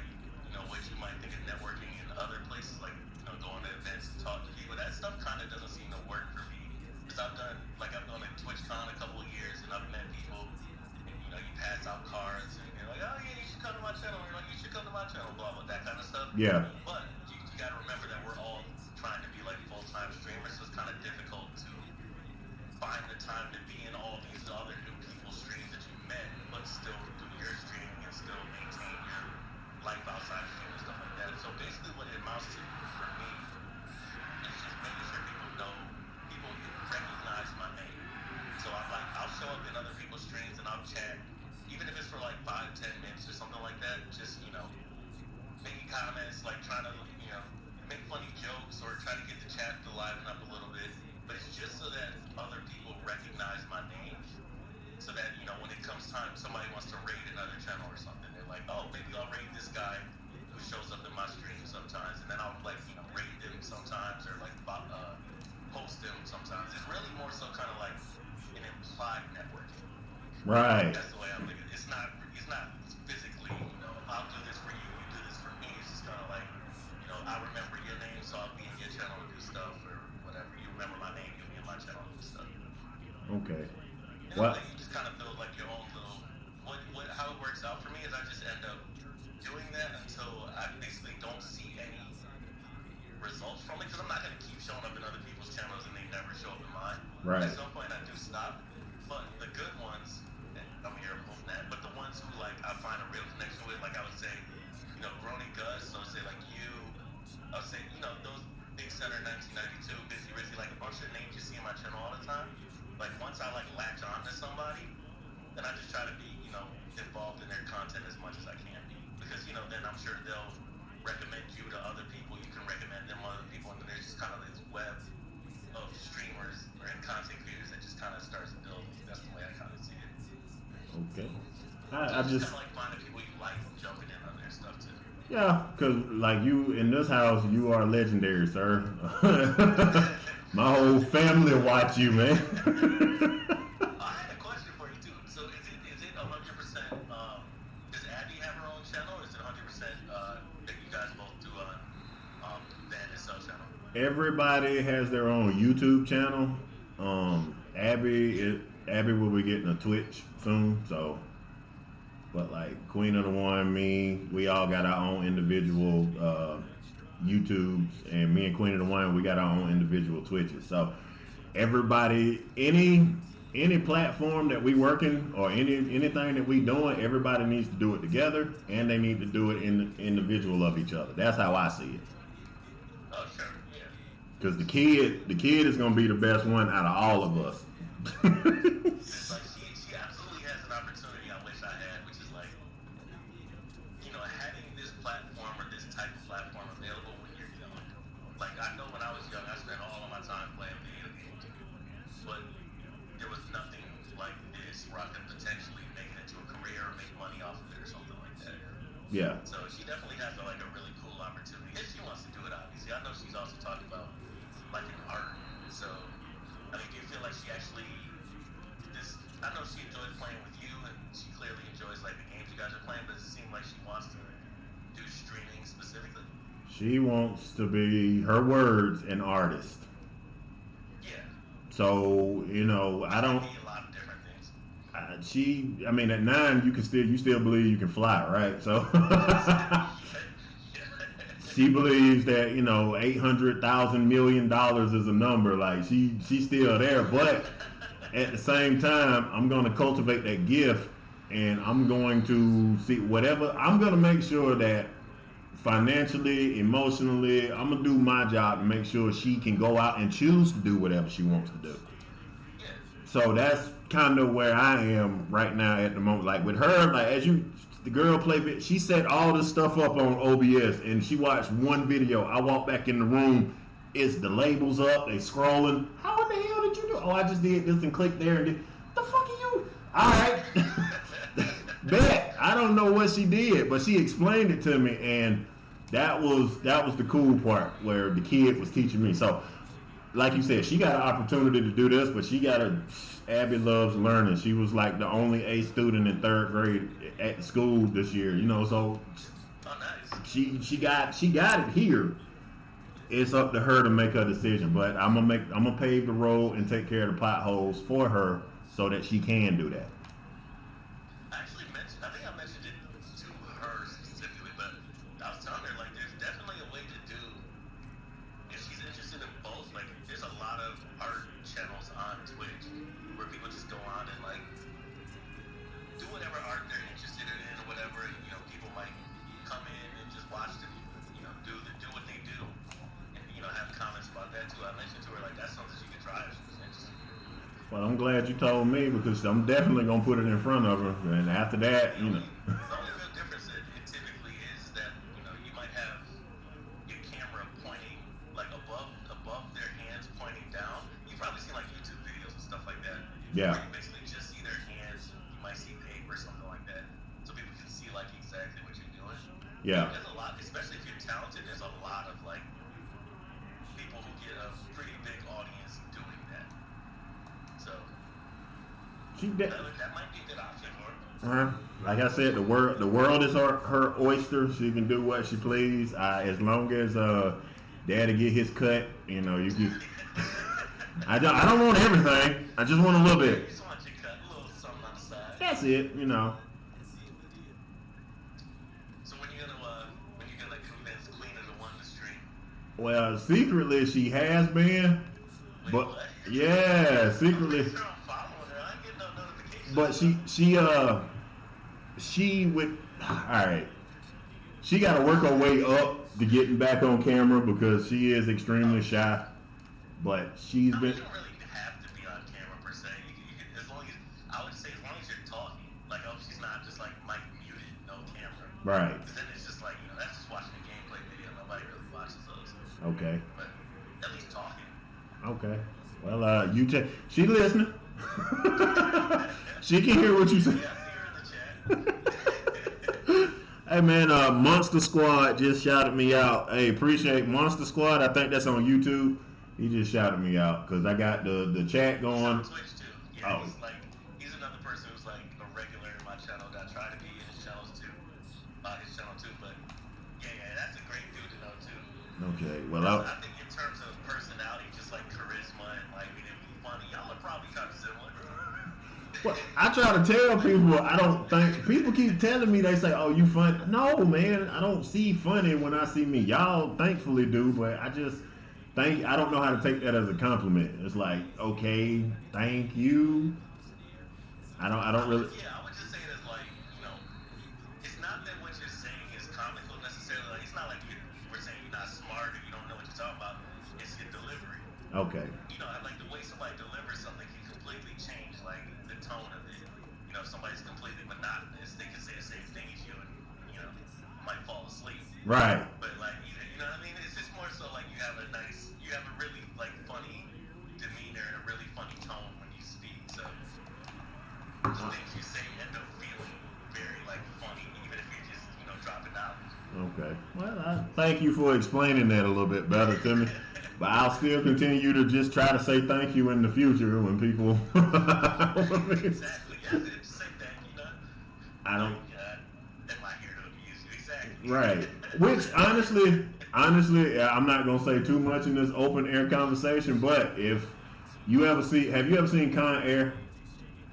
what you might think of networking in other places, like going to events and talking to people. That stuff kind of doesn't seem to work for me, because I've done a TwitchCon a couple of years, and I've met people. And, you pass out cards, and you're like, oh yeah, you should come to my channel. You're like, you should come to my channel, blah blah, that kind of stuff. Yeah. But you got to remember that we're all trying to be like full-time streamers, so it's kind of difficult to find the time to be in all these other new people's streams that you met, but still do your streaming and still maintain your life outside of stream and stuff like that. So basically, what it amounts to for me is just making sure people recognize my name. So I'll show up in other people's streams and I'll chat, even if it's for like 5-10 minutes or something like that. Just making comments, like trying to make funny jokes, or try to get the chat to liven up a little bit. But it's just so that other people recognize my name, so that when it comes time, somebody wants to raid another channel or something, they're like, oh, maybe I'll raid this guy who shows up in my stream sometimes, and then I'll raid them sometimes, or post them sometimes. It's really more so kind of like an implied networking. Right. That's the way I'm thinking. It's not physically, I'll do this for you, you do this for me. It's just kind of like, I remember your name, so I'll be in your channel and do stuff, or whatever. You remember my name, you'll be in my channel and do stuff. Okay. What? You just kind of build like your own little. How it works out for me is I just end up doing that until I basically don't see any results from it, because I'm not going to keep showing up in other people's channels and they never show up in mine. Right. At some point I do stop, but the good ones, and I'm here holding that, but the ones who I find a real connection with, like I would say, Grony Gus, so I would say like you, I would say, those Big Center 1992, Busy Rizzy, like a bunch of names you see in my channel all the time. Like once I latch on to somebody, then I just try to be, involved in their content as much as I can be. Because, then I'm sure they'll recommend you to other people, you can recommend them to other people, and then there's just kind of this web of streamers and content creators that just kind of starts building. That's the way I kind of see it. Okay. I just kind of like finding people you like and jumping in on their stuff too. Yeah, because like you in this house, you are legendary, sir. My whole family watch you, man. I had a question for you too. So is it 100%? Does Abby have her own channel, or is it 100% that you guys both do on the NSL channel? Everybody has their own YouTube channel. Abby will be getting a Twitch soon, so. But like Queen of the One, me, we all got our own individual YouTubes, and me and Queen of the One, we got our own individual Twitches. So everybody, any platform that we working, or anything that we doing, everybody needs to do it together, and they need to do it individual of each other. That's how I see it. Oh, sure, yeah. Because the kid is gonna be the best one out of all of us. It's like she absolutely has an opportunity I wish I had, which is like, having this platform or this type of platform available when you're young. Like, I know when I was young, I spent all of my time playing video games, but there was nothing like this where I could potentially make it into a career or make money off of it or something like that. Yeah. So she definitely has a really cool opportunity if she wants to do it. Obviously, I know she's also talked about like an art. So, I mean, do you feel like she actually? I know she enjoys playing with you, and she clearly enjoys like the games you guys are playing. But does it seem like she wants to do streaming She wants to be, her words, an artist. Yeah. So, you know, I don't. Be a lot of different things. I mean, at 9, you still believe you can fly, right? So, she believes that, you know, $800,000 million is a number. Like, she's still there, but at the same time, I'm going to cultivate that gift, and I'm going to see whatever. I'm going to make sure that financially, emotionally, I'm gonna do my job to make sure she can go out and choose to do whatever she wants to do. Yeah. So that's kind of where I am right now at the moment. Like with her, like the girl play, she set all this stuff up on OBS, and she watched one video. I walked back in the room, it's the labels up, they scrolling. How in the hell did you do? Oh, I just did this and clicked there and did. The fuck are you? All right. Bet I don't know what she did, but she explained it to me, and that was the cool part where the kid was teaching me. So, like you said, she got an opportunity to do this, but Abby loves learning. She was like the only A student in 3rd grade at the school this year, you know. So, oh, nice. she got it here. It's up to her to make her decision, but I'm gonna pave the road and take care of the potholes for her so that she can do that. I think I mentioned it to her specifically, but I was telling her, like, there's definitely a way to do, if she's interested in both, like, there's a lot of art channels on Twitch where people just go on and, like, do whatever art they're interested in or whatever, and, you know, people might come in and just watch them, you know, do what they do, and, you know, have comments about that, too. I mentioned to her, like, that's something she could try if she was interested. Well, I'm glad you told me because I'm definitely gonna put it in front of her, and after that, you know. The only real difference it typically is that, you know, you might have your camera pointing like above their hands pointing down. You've probably seen like YouTube videos and stuff like that. Yeah. Where you basically just see their hands. You might see paper or something like that, so people can see like exactly what you're doing. Yeah. There's a lot, especially if you're talented. There's a lot of like people who get a pretty big audience doing that. So that might be a good option for her. Like I said, the world is her oyster. She can do what she please. As long as Daddy get his cut, you know, you can. I don't want everything. I just want a little bit. You just want your cut, a little something on the side. That's it, you know. So when you gonna convince Queen of the One to stream? Well, secretly she has been, but what? yeah, secretly. I'm following her. I ain't getting no notifications. But she would. All right. She got to work her way up to getting back on camera because she is extremely shy. But she's been. You don't really have to be on camera per se. You can, as long as I would say, as long as you're talking, like she's not just like mic muted, no camera. Right. Because then it's just like, you know, that's just watching a gameplay video. Nobody really watches those. Okay. But at least talking. Okay. Well, she listening. She can hear what you say. Yeah, I see her in the chat. Hey man, Monster Squad just shouted me out. Hey, appreciate Monster Squad. I think that's on YouTube. He just shouted me out because I got the chat going. He's on Twitch too. Yeah, Oh. he's another person who's like a regular in my channel that I try to be in his channel too. But yeah, that's a great dude to know too. Okay, well I think in terms of personality, just like charisma and like being funny, y'all are probably kind of similar. well, I try to tell people I don't think people keep telling me they say, "Oh, you funny." No, man, I don't see funny when I see me. Y'all thankfully do, but I don't know how to take that as a compliment. It's like, okay, thank you. I don't really. Yeah, I would just say it as like, you know, it's not that what you're saying is comical necessarily. Like, it's not like we're saying you're not smart or you don't know what you're talking about. It's your delivery. Okay. You know, like the way somebody delivers something can completely change like the tone of it. You know, if somebody's completely monotonous, they can say the same thing as you and, you know, might fall asleep. Right. But like, you know what I mean? It's just more so like you have a really like funny demeanor and a really funny tone when you speak. So the things you say end up feeling very like funny, even if you're just, you know, dropping knowledge. Okay. Well, I thank you for explaining that a little bit better to me. But I'll still continue to just try to say thank you in the future when people. Exactly. Yeah, just say thank you. I don't. Am I here to abuse you? Exactly. Right. Which honestly, honestly, I'm not gonna say too much in this open air conversation, but if you ever see, have you ever seen Con Air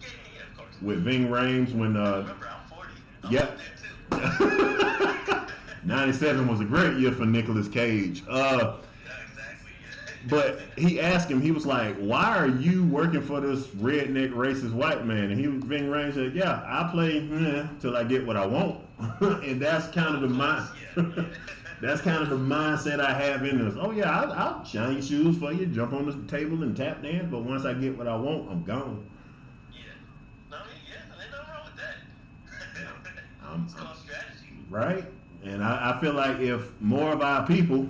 Yeah, of course. with Ving Rhames when Remember, I'm 40. I'm yeah. up there too. 97 was a great year for Nicolas Cage. Yeah, exactly. But he asked him, he was like, "Why are you working for this redneck racist white man?" And Ving Rhames said, "Yeah, I play till I get what I want," and that's kind of the mind. Yeah. That's kind of the mindset I have in this. Oh yeah, I'll shine your shoes for you, jump on the table and tap dance, but once I get what I want, I'm gone. Yeah. No, I mean, yeah, there's nothing wrong with that. I'm It's called strategy. right? And I feel like if more of our people,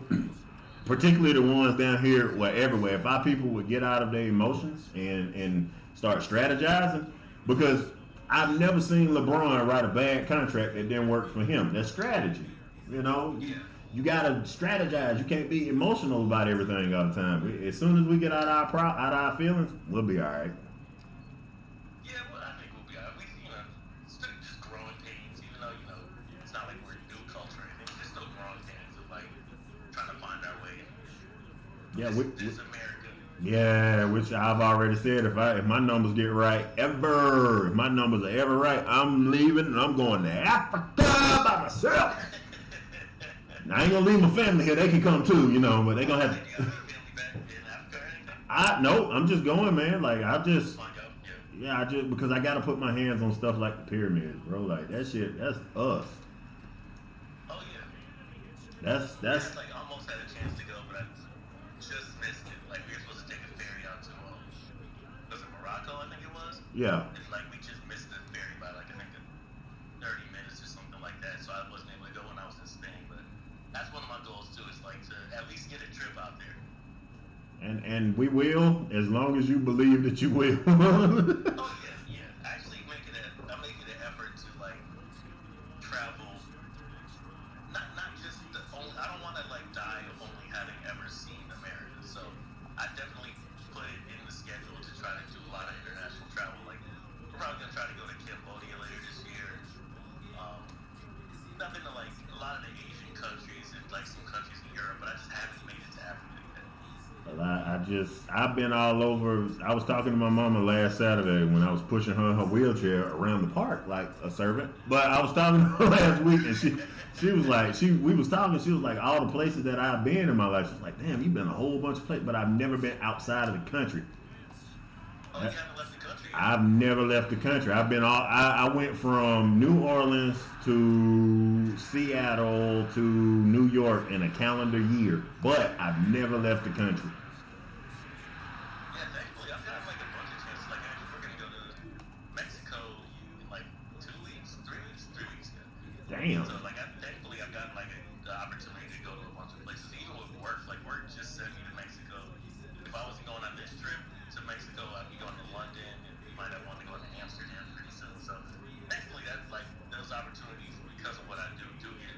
particularly the ones down here, well, everywhere, if our people would get out of their emotions and start strategizing, because I've never seen LeBron write a bad contract that didn't work for him. That's strategy. You know, Yeah. you gotta strategize. You can't be emotional about everything all the time. As soon as we get out of our feelings, we'll be all right. Yeah, well, I think we'll be alright. We, still just growing pains, even though, it's not like we're new culture or anything. We're still growing pains of, trying to find our way. Yeah, This is America. yeah, which I've already said. If my numbers get right, if my numbers are ever right, I'm leaving and I'm going to Africa by myself. I ain't gonna leave my family here. They can come too, but they gonna have. You got any family back in Africa or anything? No, I'm just going, man. Like Find out, yeah. I just because I gotta put my hands on stuff like the pyramids, bro. Like that shit, that's us. Oh, yeah. That's I almost had a chance to go, but I just missed it. Like, we were supposed to take a ferry out to, was it Morocco, I think it was? yeah. And, we just missed the ferry by, I think, 30 minutes or something like that. So I wasn't able to go when I was in Spain, but that's one of my goals too, is to at least get a trip out there. And we will, as long as you believe that you will. Oh yeah. Actually, I'm making an effort to travel. Not just the only. I don't want to die of only having ever seen America. So I definitely put it in the schedule to try to do a lot of international travel. We're probably gonna try to go to Cambodia later this year. I've been to a lot of the Asian countries and some countries in Europe, but I just haven't made it to Africa yet. Well, I've been all over. I was talking to my mama last Saturday when I was pushing her in her wheelchair around the park like a servant. But I was talking to her last week and she was like, we was talking, she was like, all the places that I've been in my life. She's like, damn, you've been a whole bunch of places, but I've never been outside of the country. Oh, you haven't left the country yet? I've never left the country. I went from New Orleans to Seattle to New York in a calendar year, but I've never left the country. Yeah, thankfully, I've got a bunch of chances. We're gonna go to Mexico in 2 weeks, 3 weeks, 3 weeks ago. Damn. So thankfully, I've got the opportunity to go to a bunch of places, even with work. Work just sent me to Mexico. If I wasn't going on this trip to Mexico, I'd be going to London, and we might have wanted to go to Amsterdam pretty soon. So thankfully, that's those opportunities, because of what I do get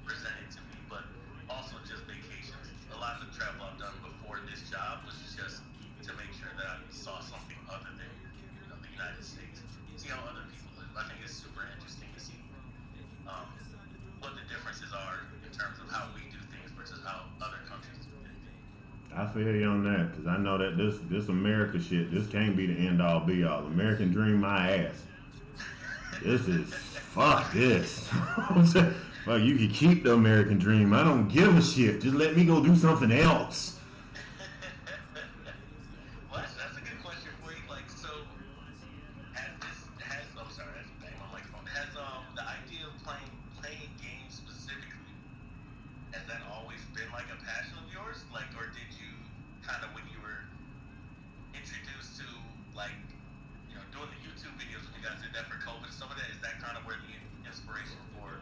presented to me. But also just vacations. A lot of the travel I've done before this job was just to make sure that I saw something other than the United States. See how other people live. I think it's super interesting to see what the differences are in terms of how we do things versus how other countries do things. I feel you on that because I know that this America shit, this can't be the end all be all. American dream, my ass. This is fuck this. Well, you can keep the American dream. I don't give a shit. Just let me go do something else. Well, that's a good question for you. So I'm sorry, that's a bang on my microphone. Has the idea of playing games specifically, has that always been a passion of yours? Or did you kind of, when you were introduced to doing the YouTube videos, when you guys did that for COVID, some of that, is that kind of where the inspiration for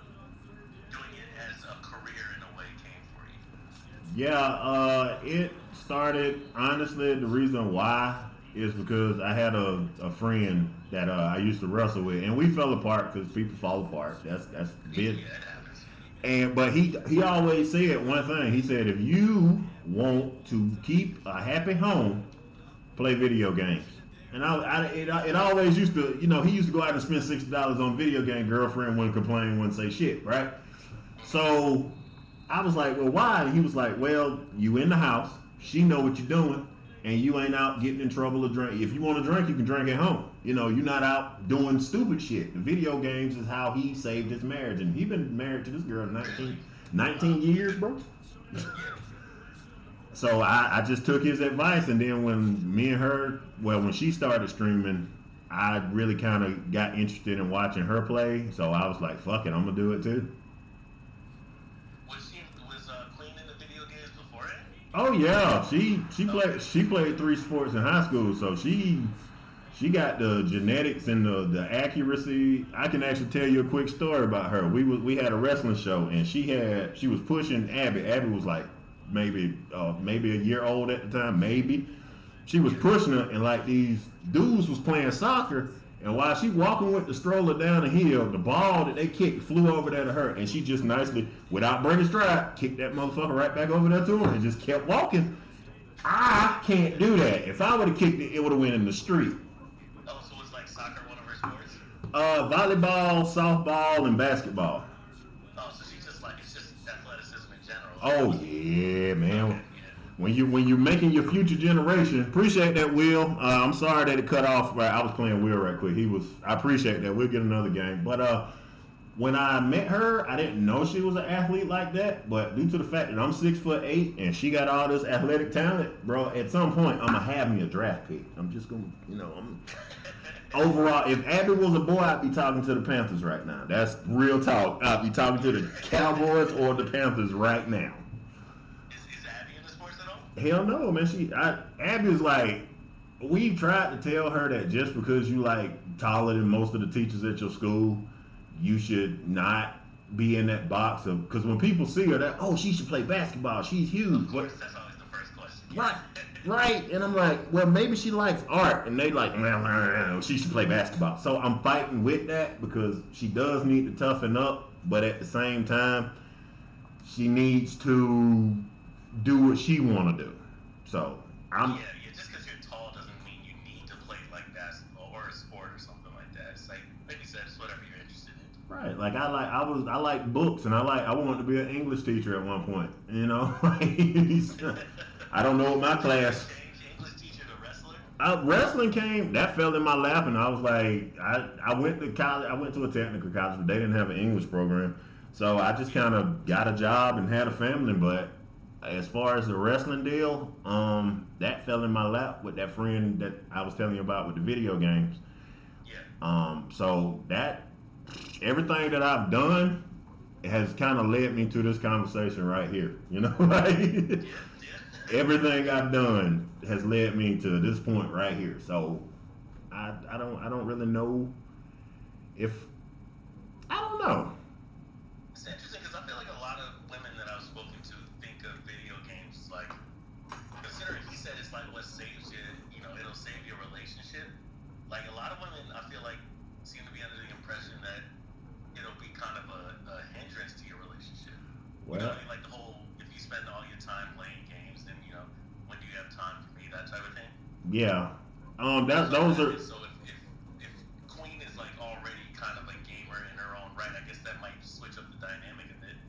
doing it as a career in a way came for you? Yeah, it started, honestly, the reason why is because I had a friend that I used to wrestle with, and we fell apart because people fall apart. That's big. Yeah, it happens. But he always said one thing. He said, if you want to keep a happy home, play video games. And it always used to, he used to go out and spend $60 on video game. Girlfriend wouldn't complain, wouldn't say shit, right? So I was like, well, why? And he was like, well, you in the house. She know what you're doing. And you ain't out getting in trouble or drink. If you want to drink, you can drink at home. You know, you're not out doing stupid shit. The video games is how he saved his marriage. And he been married to this girl 19 years, bro. So I just took his advice. And then when me and her, when she started streaming, I really kind of got interested in watching her play. So I was like, fuck it, I'm going to do it too. Was Queen in the video games before it? Oh yeah, she played 3 sports in high school, so she got the genetics and the accuracy. I can actually tell you a quick story about her. We had a wrestling show, and she was pushing Abby. Abby was like maybe a year old at the time, maybe. She was pushing her, and like these dudes was playing soccer, and while she walking with the stroller down the hill, the ball that they kicked flew over there to her, and she just nicely, without breaking stride, kicked that motherfucker right back over there to her and just kept walking. I can't do that. If I would have kicked it, it would have went in the street. Oh, so it's like soccer one of her sports? Volleyball, softball, and basketball. Oh, so she's just like, it's just athleticism in general. Oh yeah, man. Okay, yeah. When you're making your future generation, appreciate that, Will. I'm sorry that it cut off. Right, I was playing Will right quick. I appreciate that. We'll get another game. But when I met her, I didn't know she was an athlete like that. But due to the fact that I'm 6'8" and she got all this athletic talent, bro, at some point I'm gonna have me a draft pick. I'm just gonna, overall, if Abby was a boy, I'd be talking to the Panthers right now. That's real talk. I'd be talking to the Cowboys or the Panthers right now. Hell no, man. Abby's like, we tried to tell her that just because you like taller than most of the teachers at your school, you should not be in that box of, because when people see her, that, oh, she should play basketball, she's huge. Of course, that's always the first question. Right. And I'm like, well, maybe she likes art, and they like, well, she should play basketball. So I'm fighting with that because she does need to toughen up, but at the same time, she needs to do what she want to do. So yeah, just because you're tall doesn't mean you need to play like basketball or a sport or something like that. It's like, maybe it's whatever you're interested in. Right, like I like books, and I wanted to be an English teacher at one point. I don't know what my class. English teacher to wrestler. Wrestling that fell in my lap, and I was like, I went to college. I went to a technical college, but they didn't have an English program, so I just kind of got a job and had a family. But as far as the wrestling deal, that fell in my lap with that friend that I was telling you about with the video games. Yeah. So that everything that I've done has kind of led me to this conversation right here. Like everything I've done has led me to this point right here. So I don't really know if I don't know. It's interesting because I feel like a lot of women that I've spoken to think of video games like, considering he said it's like what saves you, it'll save your relationship. Like a lot of women, I feel like, seem to be under the impression that it'll be kind of a hindrance to your relationship. Well, you know what I mean? Like the whole, if you spend all your time playing games, then when do you have time for me? That type of thing. Yeah. Those are. So if Queen is like already kind of a gamer in her own right, I guess that might switch up the dynamic a bit.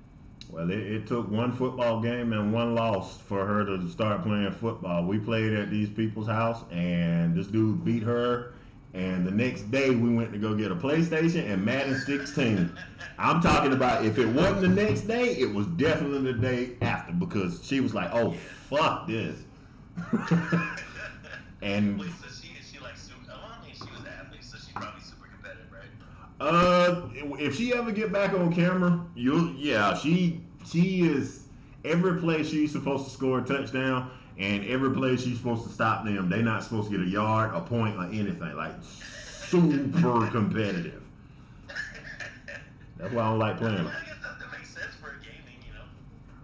Well, it took one football game and one loss for her to start playing football. We played at these people's house, and this dude beat her. And the next day, we went to go get a PlayStation and Madden 16. I'm talking about if it wasn't the next day, it was definitely the day after, because she was like, "Oh, fuck this." And wait, so she like super? I mean, she was an athlete, so she's probably super competitive, right? If she ever get back on camera, she is. Every play she's supposed to score a touchdown, and every play she's supposed to stop them. They're not supposed to get a yard, a point, or anything. Like super competitive. That's why I don't like playing. I guess that makes sense for gaming,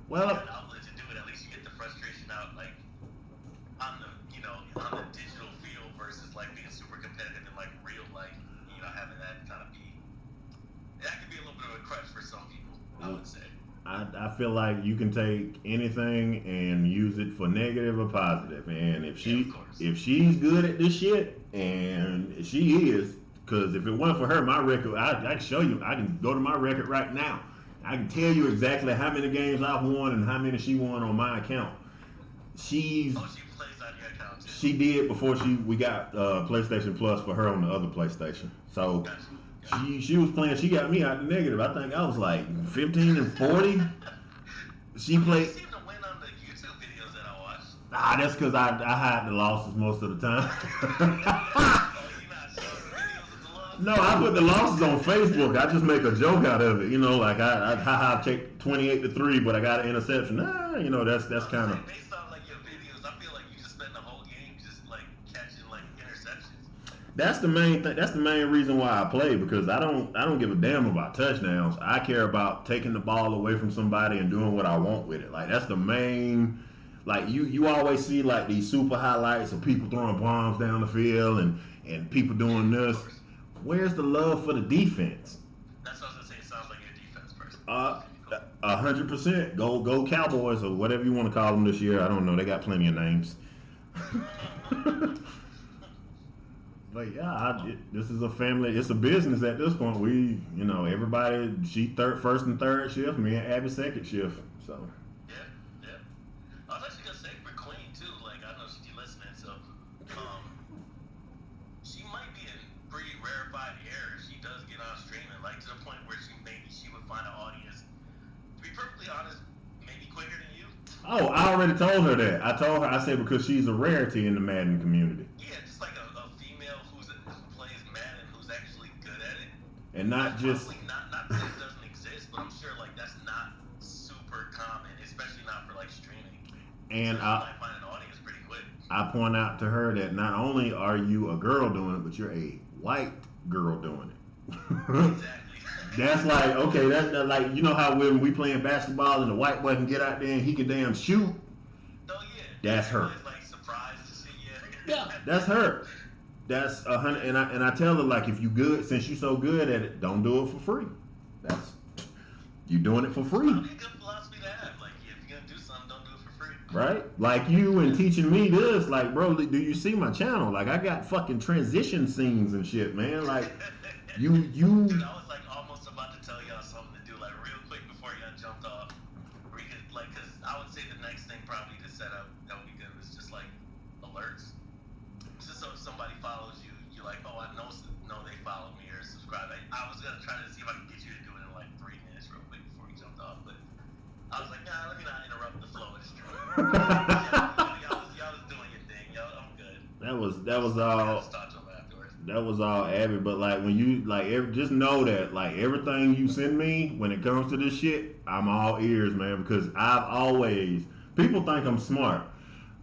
Well, you have an outlet to do it. At least you get the frustration out, like on the digital field versus like being super competitive in like real life. Having that kind of that could be a little bit of a crutch for some people, I would say. I feel like you can take anything and use it for negative or positive. And if she's good at this shit, and she is, because if it wasn't for her, my record, I can show you. I can go to my record right now, I can tell you exactly how many games I've won and how many she won on my account. She's she plays on your account too. She did before we got PlayStation Plus for her on the other PlayStation. So she was playing. She got me out the negative. I think I was like 15-40. She played. You seem to win on the YouTube videos that I watch. That's because I hide the losses most of the time. No, I put the losses on Facebook. I just make a joke out of it. You know, like I take 28-3, but I got an interception. You know, that's kind of. Based on like your videos, I feel like you just spend the whole game just like catching like interceptions. That's the main thing. That's the main reason why I play, because I don't give a damn about touchdowns. I care about taking the ball away from somebody and doing what I want with it. Like that's the main. Like you always see like these super highlights of people throwing bombs down the field and people doing this. Where's the love for the defense? That's what I was gonna say. It sounds like you're a defense person. 100%. Go Cowboys or whatever you want to call them this year. I don't know. They got plenty of names. But yeah, this is a family. It's a business at this point. Everybody. She first and third shift. Me and Abby second shift. So. Yeah. I was actually gonna say for Queen too. Like I know she's listening, so she might be in pretty rarefied air. She does get on streaming, like to the point where she would find an audience. To be perfectly honest, maybe quicker than you. Oh, I already told her that. I told her. I said because she's a rarity in the Madden community. Yeah, just like a female who plays Madden who's actually good at it. And not just. Not that it doesn't exist, but I'm sure like that's not super common, especially not for like streaming. And so you might find an audience pretty quick. I point out to her that not only are you a girl doing it, but you're a white girl doing it. Exactly. That's like, okay, that's like, you know how when we playing basketball and the white boy can get out there and he can damn shoot? Oh, yeah. That's her. Like surprised to see you. Yeah, that's her. That's 100. And I tell her, like, if you good, since you so good at it, don't do it for free. You doing it for free. That'd be a good philosophy to have. Like, if you're gonna do something, don't do it for free. Right? Like you and teaching me this, like, bro, do you see my channel? Like, I got fucking transition scenes and shit, man. Like, you. Dude, I was like almost about to tell y'all something to do, like real quick before y'all jumped off. Because I would say the next thing probably to set up that would be good is just like alerts. Just so if somebody follows you, you're like, oh, I know they followed me or subscribed. I was gonna try to see if I could get you to do it in like 3 minutes real quick before you jumped off, but I was like, nah, let me not interrupt the flow of the stream. Y'all was doing your thing. I'm good. That was all. That was all Abby, but like when you just know that like everything you send me when it comes to this shit, I'm all ears, man, because people think I'm smart.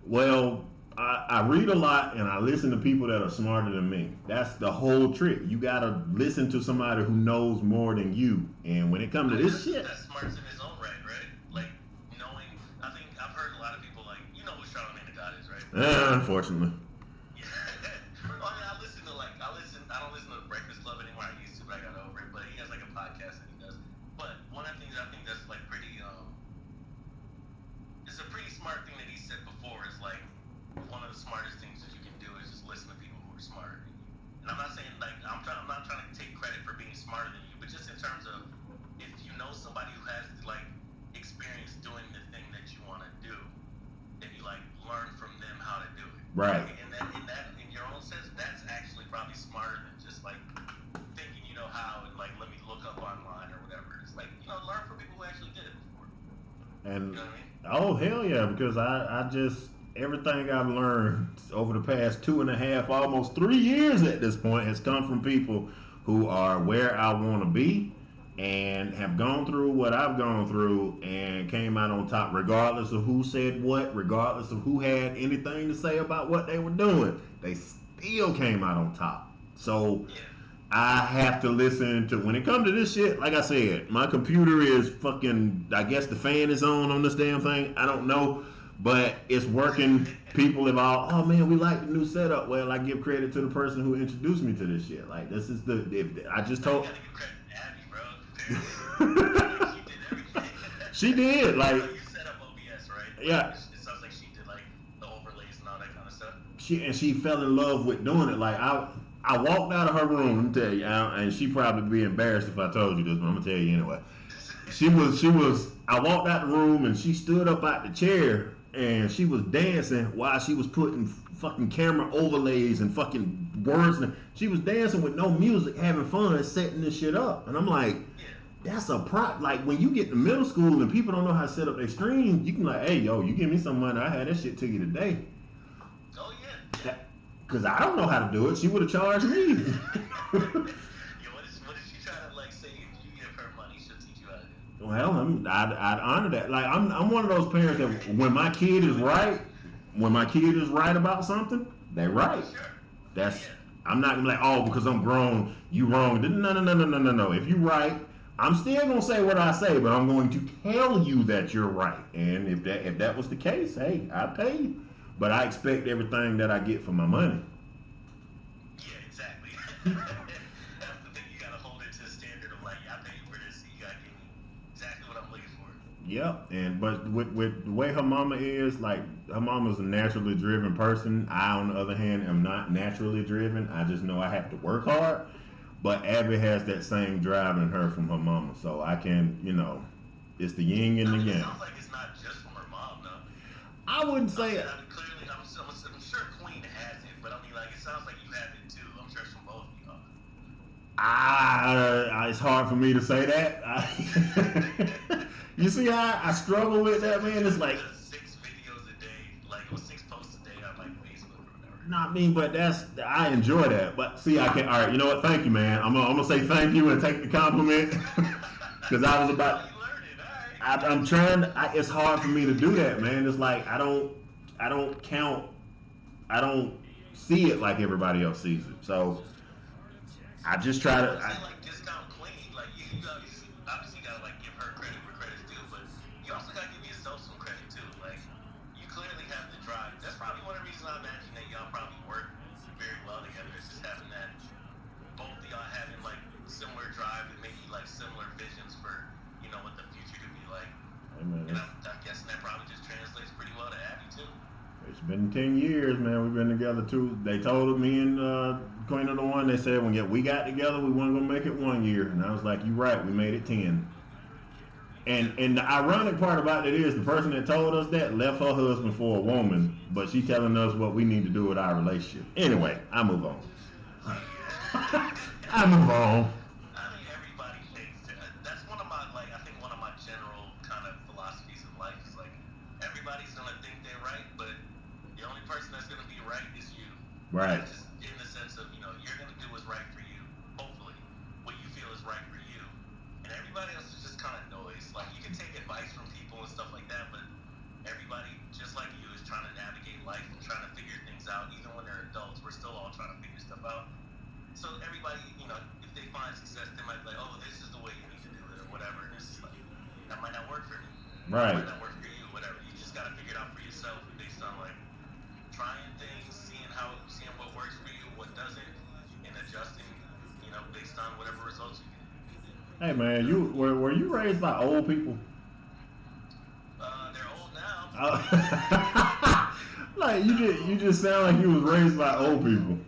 Well, I read a lot and I listen to people that are smarter than me. That's the whole trick. You gotta listen to somebody who knows more than you. And when it comes to this shit, that's smart in his own right? Like knowing. I think I've heard a lot of people like, you know who Charlamagne the God is, right? Unfortunately. I don't listen to the Breakfast Club anymore. I used to, but I got over it. But he has like a podcast that he does. But one of the things I think that's like pretty, it's a pretty smart thing that he said before. Is like one of the smartest things that you can do is just listen to people who are smarter than you. And I'm not saying like I'm not trying to take credit for being smarter than you, but just in terms of if you know somebody who has like experience doing the thing that you want to do, then you like learn from them how to do it. Right. And that in your own sense, that's actually probably smarter than just like thinking you know how and like let me look up online or whatever. It's like, learn from people who actually did it before. And you know what I mean? oh hell yeah, because I just everything I've learned over the past 2.5, almost 3 years at this point has come from people who are where I want to be and have gone through what I've gone through and came out on top, regardless of who said what, regardless of who had anything to say about what they were doing. They still came out on top. So I have to listen to, when it comes to this shit, like I said, my computer is fucking, I guess the fan is on this damn thing. I don't know, but it's working. People have all, oh man, we like the new setup. Well, I give credit to the person who introduced me to this shit. Like, this is I just told. You gotta give credit to Abby, bro. She did everything. She did, like. You set up OBS, right? Yeah. It sounds like she did like the overlays and all that kind of stuff. She fell in love with doing it. Like I walked out of her room, let me tell you, and she probably be embarrassed if I told you this, but I'm gonna tell you anyway. she was. I walked out the room and she stood up out the chair and she was dancing while she was putting fucking camera overlays and fucking words. And she was dancing with no music, having fun, setting this shit up. And I'm like, that's a prop. Like when you get to middle school and people don't know how to set up their streams, you can like, hey, yo, you give me some money, I had that shit to you today. Oh yeah. Because I don't know how to do it. She would have charged me. What is she trying to like say? If you give her money, she'll teach you how to do it. Well, I'd honor that. Like I'm one of those parents that when my kid is right about something, they're right. Sure. That's I'm not gonna be like, oh, because I'm grown, you wrong. No. If you right, I'm still gonna say what I say, but I'm going to tell you that you're right. And if that was the case, hey, I pay you. But I expect everything that I get for my money. Yeah, exactly. That's the thing. You gotta hold it to the standard of like, I pay you for this, so you gotta give me exactly what I'm looking for. Yep. But with the way her mama is, like her mama's a naturally driven person. I, on the other hand, am not naturally driven. I just know I have to work hard. But Abby has that same drive in her from her mama, so I can, it's the yin and the yang. It sounds like it's not just from her mom, though. I wouldn't say it. Clearly, I'm sure Queen has it, but I mean, like, it sounds like you have it too. I'm sure it's from both of you. It's hard for me to say that. You see how I struggle with that, man? It's like 6 videos a day, like, or 6 posts a day on like Facebook or whatever. Not me, but I enjoy that. But see, I can't. All right, you know what? Thank you, man. I'm gonna say thank you and take the compliment because I was about. I'm trying. It's hard for me to do that, man. It's like I don't count. I don't see it like everybody else sees it. So I just try to. Like discount Queen, like you obviously gotta like give her credit where credit's due, but you also gotta give yourself some credit too. Like you clearly have the drive. That's probably one of the reasons I imagine that y'all probably work very well together. Is just having that both of y'all having like similar drive and maybe like similar visions for what the future could be like. Amen. And I'm guessing that probably just translates pretty well to Abby too. It's been 10 years, man. We've been together too. They told me and Queen of the One, they said when we got together, we weren't gonna make it 1 year, and I was like, "You right, we made it 10." And the ironic part about it is the person that told us that left her husband for a woman, but she telling us what we need to do with our relationship. Anyway, I move on. I move on. I mean, everybody thinks that's one of my I think one of my general kind of philosophies in life is like everybody's gonna think they're right, but the only person that's gonna be right is you. Right. Just in the sense of you're gonna do what's right for you. Hopefully, what you feel is right for you, and everybody else is just kind of noise. Like you can take advice from people and stuff like that, but everybody, just like you, is trying to navigate life and trying to figure things out. Even when they're adults, we're still all trying to figure stuff out. So everybody, if they find success, they might be like, oh, this is the way you need to do it, or whatever. And it's just like, that might not work for me. Right. That might not work for you, whatever. You just got to figure it out for yourself based on, like, trying things, seeing what works for you, what doesn't, and adjusting, based on whatever results you get. Hey, man, were you raised by old people? They're old now. Like, you just sound like you was raised by old people.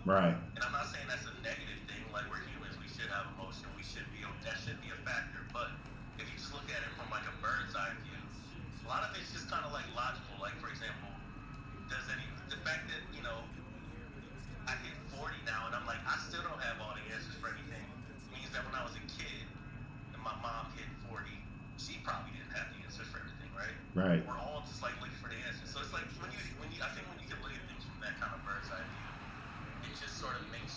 Right. And I'm not saying that's a negative thing. Like, we're humans. We should have emotion. That should be a factor. But if you just look at it from, like, a bird's eye view, a lot of it's just kind of, like, logical. Like, for example, the fact that, I hit 40 now, and I'm like, I still don't have all the answers for anything, means that when I was a kid, and my mom hit 40, she probably didn't have the answers for everything, right? Right. We're all just, like, looking for the answers. So it's like, I think when you can look at things from that kind of bird's eye view, it just sort of makes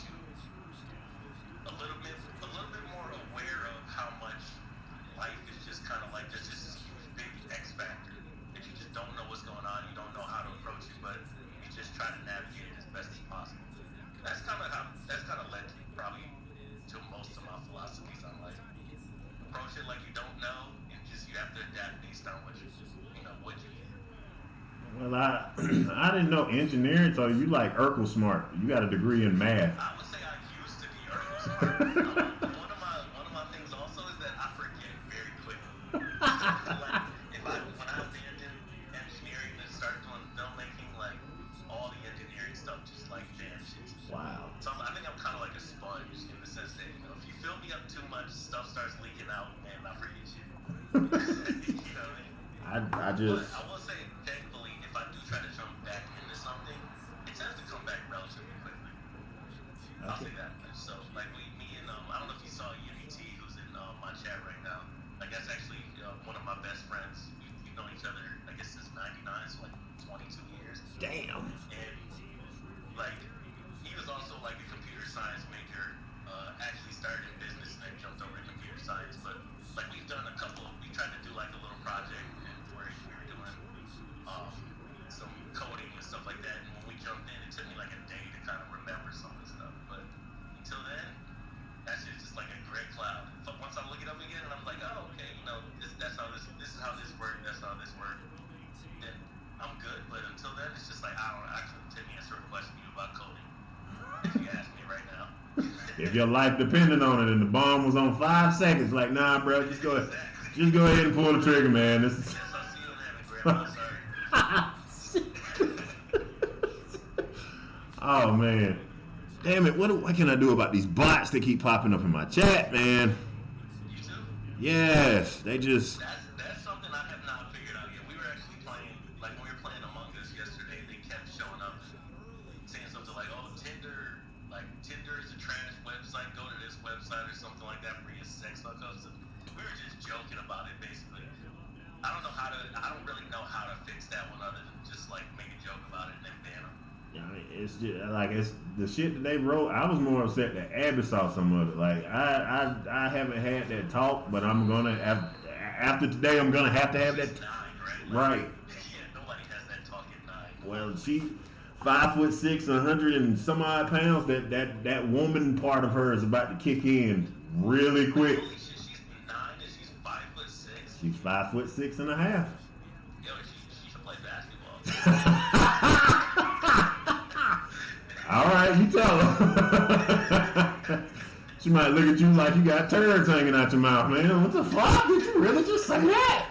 Well, I didn't know engineering, so you like Urkel smart. You got a degree in math. I would say I used to be Urkel smart. One of my things also is that I forget very quickly. So like when I abandoned engineering and started doing filmmaking, like all the engineering stuff just like vanishes. Wow. So I think I'm kind of like a sponge in the sense that if you fill me up too much, stuff starts leaking out, and I forget shit. You know what I mean? I just. But I will say, thankfully, if I do try to jump back into something, it tends to come back relatively quickly. I'll say that much. So, like me and I don't know if you saw UBT, who's in my chat right now. Like that's actually one of my best friends. We've known each other, I guess, since '99, so like 22 years. Damn. And like he was also like a computer science major. Actually started in business and then jumped over to computer science. But like we tried to do like a little project where we were doing some coding and stuff like that. And when we jumped in, it took me like a day to kind of remember some of the stuff. But until then, that shit's just like a gray cloud. But once I look it up again and I'm like, oh, okay, you know, this is how this worked, that's how this worked, then I'm good. But until then, it's just like I couldn't answer a question to you about coding if you ask me right now. If your life depended on it and the bomb was on 5 seconds, like, nah, bro, just go ahead and pull the trigger, man. This is. Yes, I'll see you in heaven, Grandma. Sorry. Oh man, damn it! What can I do about these bots that keep popping up in my chat, man? You too? Yes, they just. That's something I have not figured out yet. We were actually playing, like when we were playing Among Us yesterday, they kept showing up saying something like, oh, Tinder is a trash website, go to this website or something like that for your sex hookups. We were just joking about it basically. I don't really know how to fix that one other than just like make a joke about it and then ban them. Yeah, it's just like it's the shit that they wrote. I was more upset that Abby saw some of it. Like I haven't had that talk, but I'm gonna after today I'm gonna have to have that. 9, right? Right. Yeah, nobody has that talk at 9. Well, she 5'6", 100 and some odd pounds. That woman part of her is about to kick in really quick. Holy shit, she's 9 and she's 5'6". She's 5'6" and a half. Yo, she should play basketball. All right, you tell her. She might look at you like you got turds hanging out your mouth, man. What the fuck? Did you really just say that?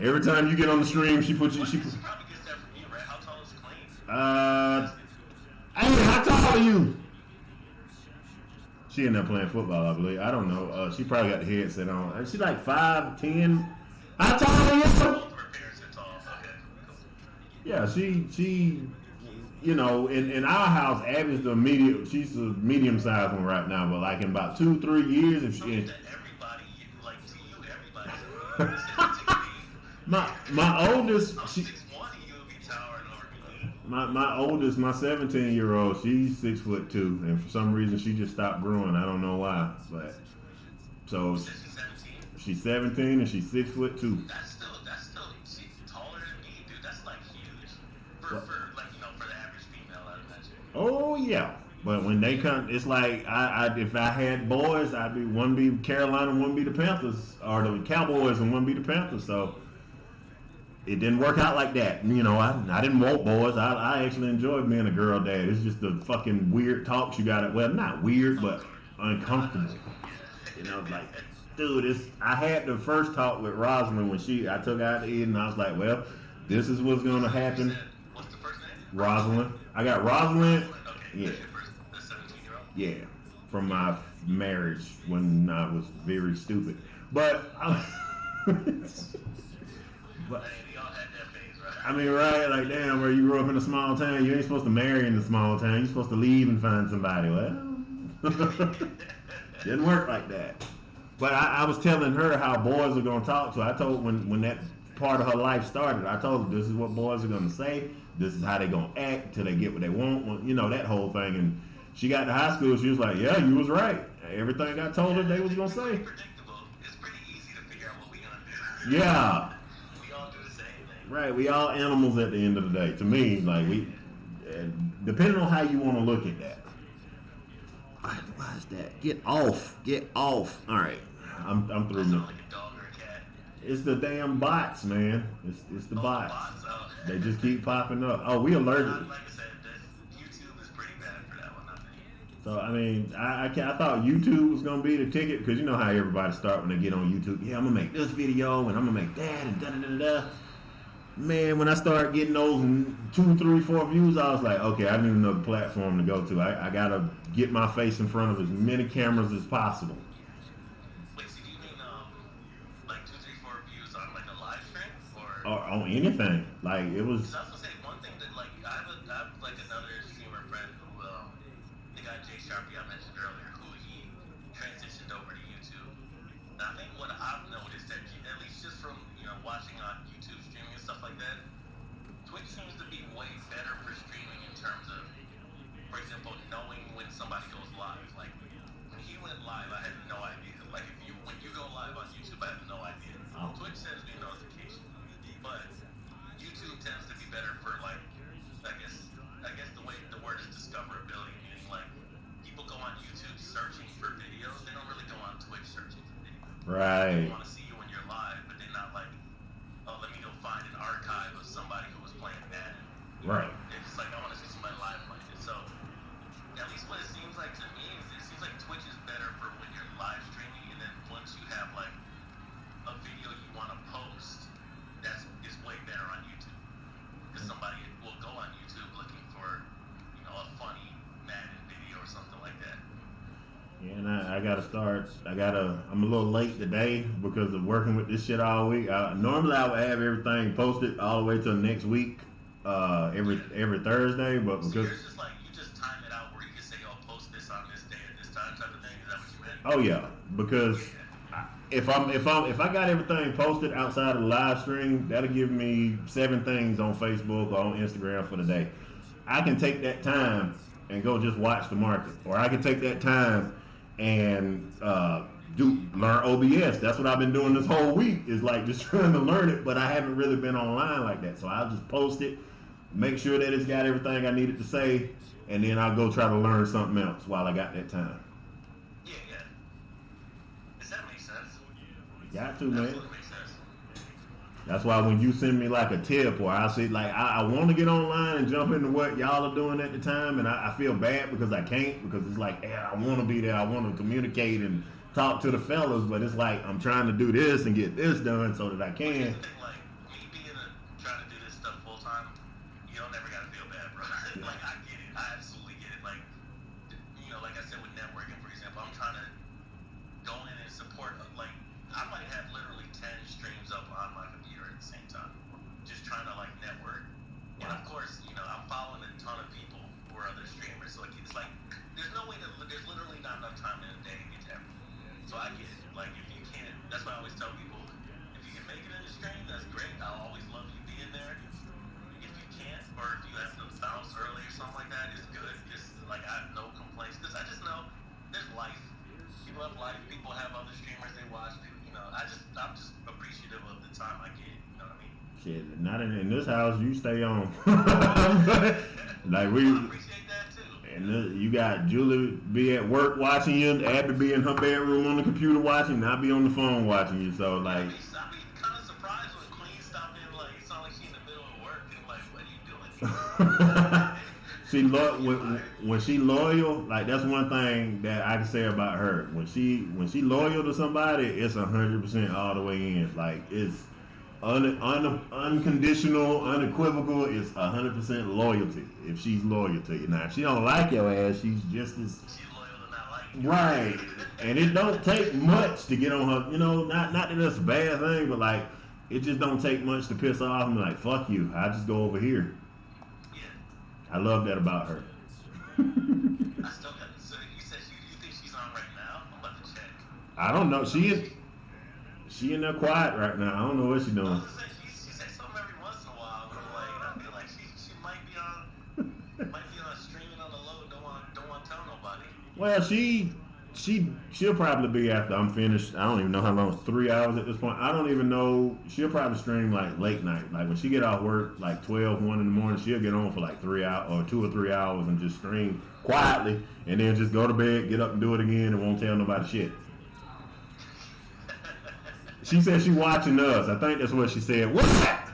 Every time you get on the stream, she puts you. She probably gets that from you, right? How tall is Clean? Hey, how tall are you? She ended up playing football, I believe. I don't know. She probably got the headset on. She's like 5'10". How tall are you? Both of her parents are tall. Okay, cool. Yeah, she you know, in our house, Abby's she's the medium-sized one right now, but like in about 2-3 years, if she. Everybody, like to you, everybody. My oldest, I'm 6'1", and you would be towering over me. my oldest, my 17-year-old, she's 6'2", and for some reason she just stopped growing. I don't know why, but so She's 17. she's 17 and she's 6'2". That's still she's taller than me, dude. That's like huge for like for the average female, I'd imagine. Oh yeah, but when they come, it's like if I had boys, one be Carolina, one be the Panthers, or the Cowboys, and one be the Panthers. So it didn't work out like that. You know, I didn't want boys. I actually enjoyed being a girl dad. It's just the fucking weird talks you got. Well, not weird, but uncomfortable. You know, like, dude, I had the first talk with Rosalind when I took her out to eat, and I was like, well, this is what's gonna happen. What's the first name? Rosalind. I got Rosalind. Okay, Yeah. that's your first, the 17-year-old? Yeah, from my marriage when I was very stupid. But Hey, we all had that phase, right? I mean, right? Like, damn, where you grew up in a small town, you ain't supposed to marry in a small town. You're supposed to leave and find somebody. Well, didn't work like that. But I was telling her how boys are gonna talk. So I told when that part of her life started, I told her this is what boys are gonna say. This is how they gonna act till they get what they want. You know, that whole thing. And she got to high school. She was like, "Yeah, you was right. Everything I told her they was gonna say." Predictable. It's pretty easy to figure out what we're gonna do. Yeah. We all do the same thing. Right. We all animals at the end of the day. To me, like depending on how you want to look at that. Why is that? Get off. Get off. All right. I'm through Sound now. like a dog or a cat. It's the damn bots, man. It's the bots. Bots. Oh. They just keep popping up. Oh, we alerted. Like I said, YouTube is pretty bad for that one, I think. So I mean, I thought YouTube was gonna be the ticket because you know how everybody start when they get on YouTube. Yeah, I'm gonna make this video and I'm gonna make that and da da da da. Man, when I started getting those 2, 3, 4 views, I was like, okay, I need another platform to go to. I gotta get my face in front of as many cameras as possible. Wait, so do you mean like 2, 3, 4 views on like a live stream or On anything. Like it was. 'Cause I was gonna say one thing that like I have like another streamer friend who the guy Jay Sharpie I mentioned earlier who he transitioned over to YouTube. And I think what I've noticed that at least just from watching on YouTube streaming and stuff like that, Twitch seems to be way better for streaming in terms of, for example, knowing when somebody goes live. Like when he went live, I had no idea. Like when you go live on YouTube, I have no idea. Oh. Twitch sends me a notification, but YouTube tends to be better for like, I guess the way the word is discoverability, meaning like people go on YouTube searching for videos. They don't really go on Twitch searching for videos. Right. They want to see you when you're live, but they're not like, oh, let me go find an archive of somebody who was playing Madden. Right. They're just like, I want to see somebody live playing it. So at least what it seems like to me is it seems like Twitch is better for when you're live streaming, and then once you have like a video you want to post, is way better on YouTube. Because somebody will go on YouTube looking for, a funny Madden video or something like that. Yeah, and I gotta start. I'm a little late today because of working with this shit all week. Normally I would have everything posted all the way till next week, every Thursday, but So because yours is like you just time it out where you can say, oh, post this on this day at this time type of thing. Is that what you meant? oh yeah, because if I got everything posted outside of the live stream, that'll give me 7 things on Facebook or on Instagram for the day. I can take that time and go just watch the market, or I can take that time and learn OBS. That's what I've been doing this whole week, is like just trying to learn it, but I haven't really been online like that. So I'll just post it, make sure that it's got everything I needed to say, and then I'll go try to learn something else while I got that time. Yeah. Does that make sense? Got to, man. Absolutely makes sense. That's why when you send me like a tip, or I say like I want to get online and jump into what y'all are doing at the time, and I feel bad because I can't, because it's like, yeah, I want to be there, I want to communicate and talk to the fellas, but it's like I'm trying to do this and get this done so that I can. Here's the thing, like me trying to do this stuff full time, you don't ever gotta feel bad, bro. Like I get it, I absolutely get it. Like like I said with networking, for example, I'm trying to go in and support. Like I might have literally 10 streams up on my computer at the same time, just trying to like network. And of course, I'm following a ton of people who are other streamers, so it's like there's literally not enough time in a day to get to everything. So I get it. Like if you can't, that's why I always tell people, if you can make it in the stream, that's great. I'll always love you being there. If you can't, or if you have to bounce early or something like that, it's good. Just like I have no complaints, because I just know there's life. People have life. People have other streamers they watch. I'm just appreciative of the time I get. You know what I mean? Shit, not in this house. You stay on. Like I appreciate that too. And you got Julie be at work watching you, Abby be in her bedroom on the computer watching, and I be on the phone watching you. So like, I'd be kind of surprised when Queen stopped in. Like it sounds like she's in the middle of work, and like, what are you doing? when she loyal, like that's one thing that I can say about her. When she loyal to somebody, it's 100% all the way in. Like it's unconditional, unequivocal. It's 100% loyalty if she's loyal to you. Now, if she don't like your ass, she's just as She's loyal to not liking you. right. And it don't take much to get on her. Not that that's a bad thing, but like it just don't take much to piss her off and be like, fuck you. I just go over here. Yeah. I love that about her. I still got. So you said you think she's on right now? I'm about to check. I don't know. She in there quiet right now. I don't know what she's doing. I was gonna say, she says something every once in a while, but I'm like, I feel like she might be on streaming on the low. Don't want to tell nobody. Well, she'll probably be after I'm finished. I don't even know how long. 3 hours at this point. I don't even know. She'll probably stream like late night. Like when she get off work, like 12, 1 in the morning, she'll get on for like 3 hours or 2 or 3 hours and just stream quietly, and then just go to bed, get up and do it again, and won't tell nobody shit. She said she watching us. I think that's what she said. What's that?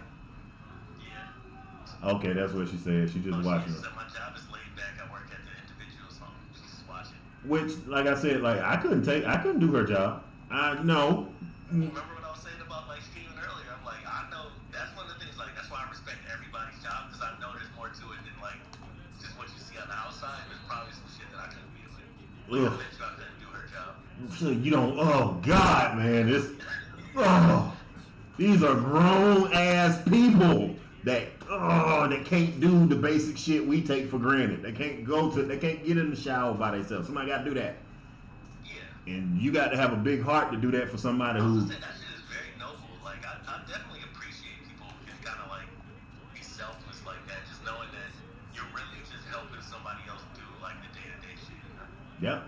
Yeah. Okay, that's what she said. She just watching us. Said, my job is laid back. I work at the individual's home. She's just watching. Which, like I said, like I couldn't do her job. No. Remember what I was saying about like streaming earlier? I'm like, I know that's one of the things. Like that's why I respect everybody's job because I know there's more to it than like just what you see on the outside. There's probably some shit that I couldn't be doing. Like, I bet you I couldn't do her job. So you don't. Oh God, man, this. Oh, these are grown ass people that can't do the basic shit we take for granted. They can't get in the shower by themselves. Somebody got to do that. Yeah. And you got to have a big heart to do that for somebody who. That shit is very noble. Like I definitely appreciate people who can kind of like be selfless like that, just knowing that you're really just helping somebody else do like the day-to-day shit. Yep,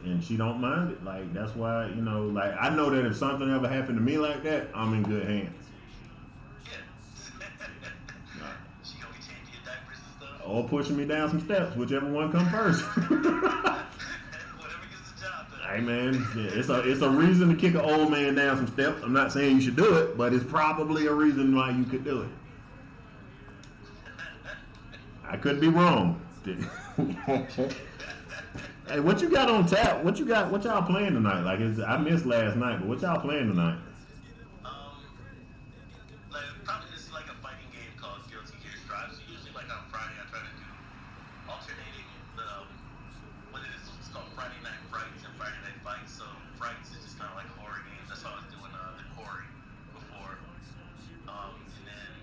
and she don't mind it. Like that's why like I know that if something ever happened to me like that, I'm in good hands. Yeah. She gonna be changing your diapers and stuff. Or pushing me down some steps, whichever one come first. Whatever gets the job done. Hey man, it's a reason to kick an old man down some steps. I'm not saying you should do it, but it's probably a reason why you could do it. I could be wrong. Hey, what you got on tap? What y'all playing tonight? Like, I missed last night, but what y'all playing tonight? Like probably this is like a fighting game called Guilty Gear Strive. So usually like on Friday I try to do alternating what it is. It's called Friday Night Frights and Friday Night Fights. So Frights is just kind of like horror games. That's how I was doing the Corey before. And then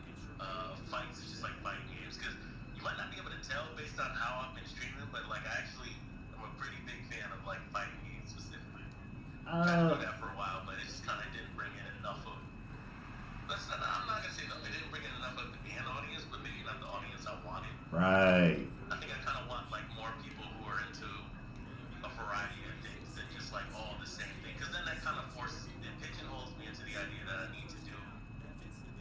Fights is just like fighting games because you might not be able to tell based on how I've been streaming, but like I'm a pretty big fan of like fighting games specifically. I tried to do that for a while, but it just kind of didn't bring in enough of. I'm not gonna say no, it didn't bring in enough of an audience, but maybe not the audience I wanted. Right. I think I kind of want like more people who are into a variety of things than just like all the same thing, because then that kind of pigeonholes me into the idea that I need to do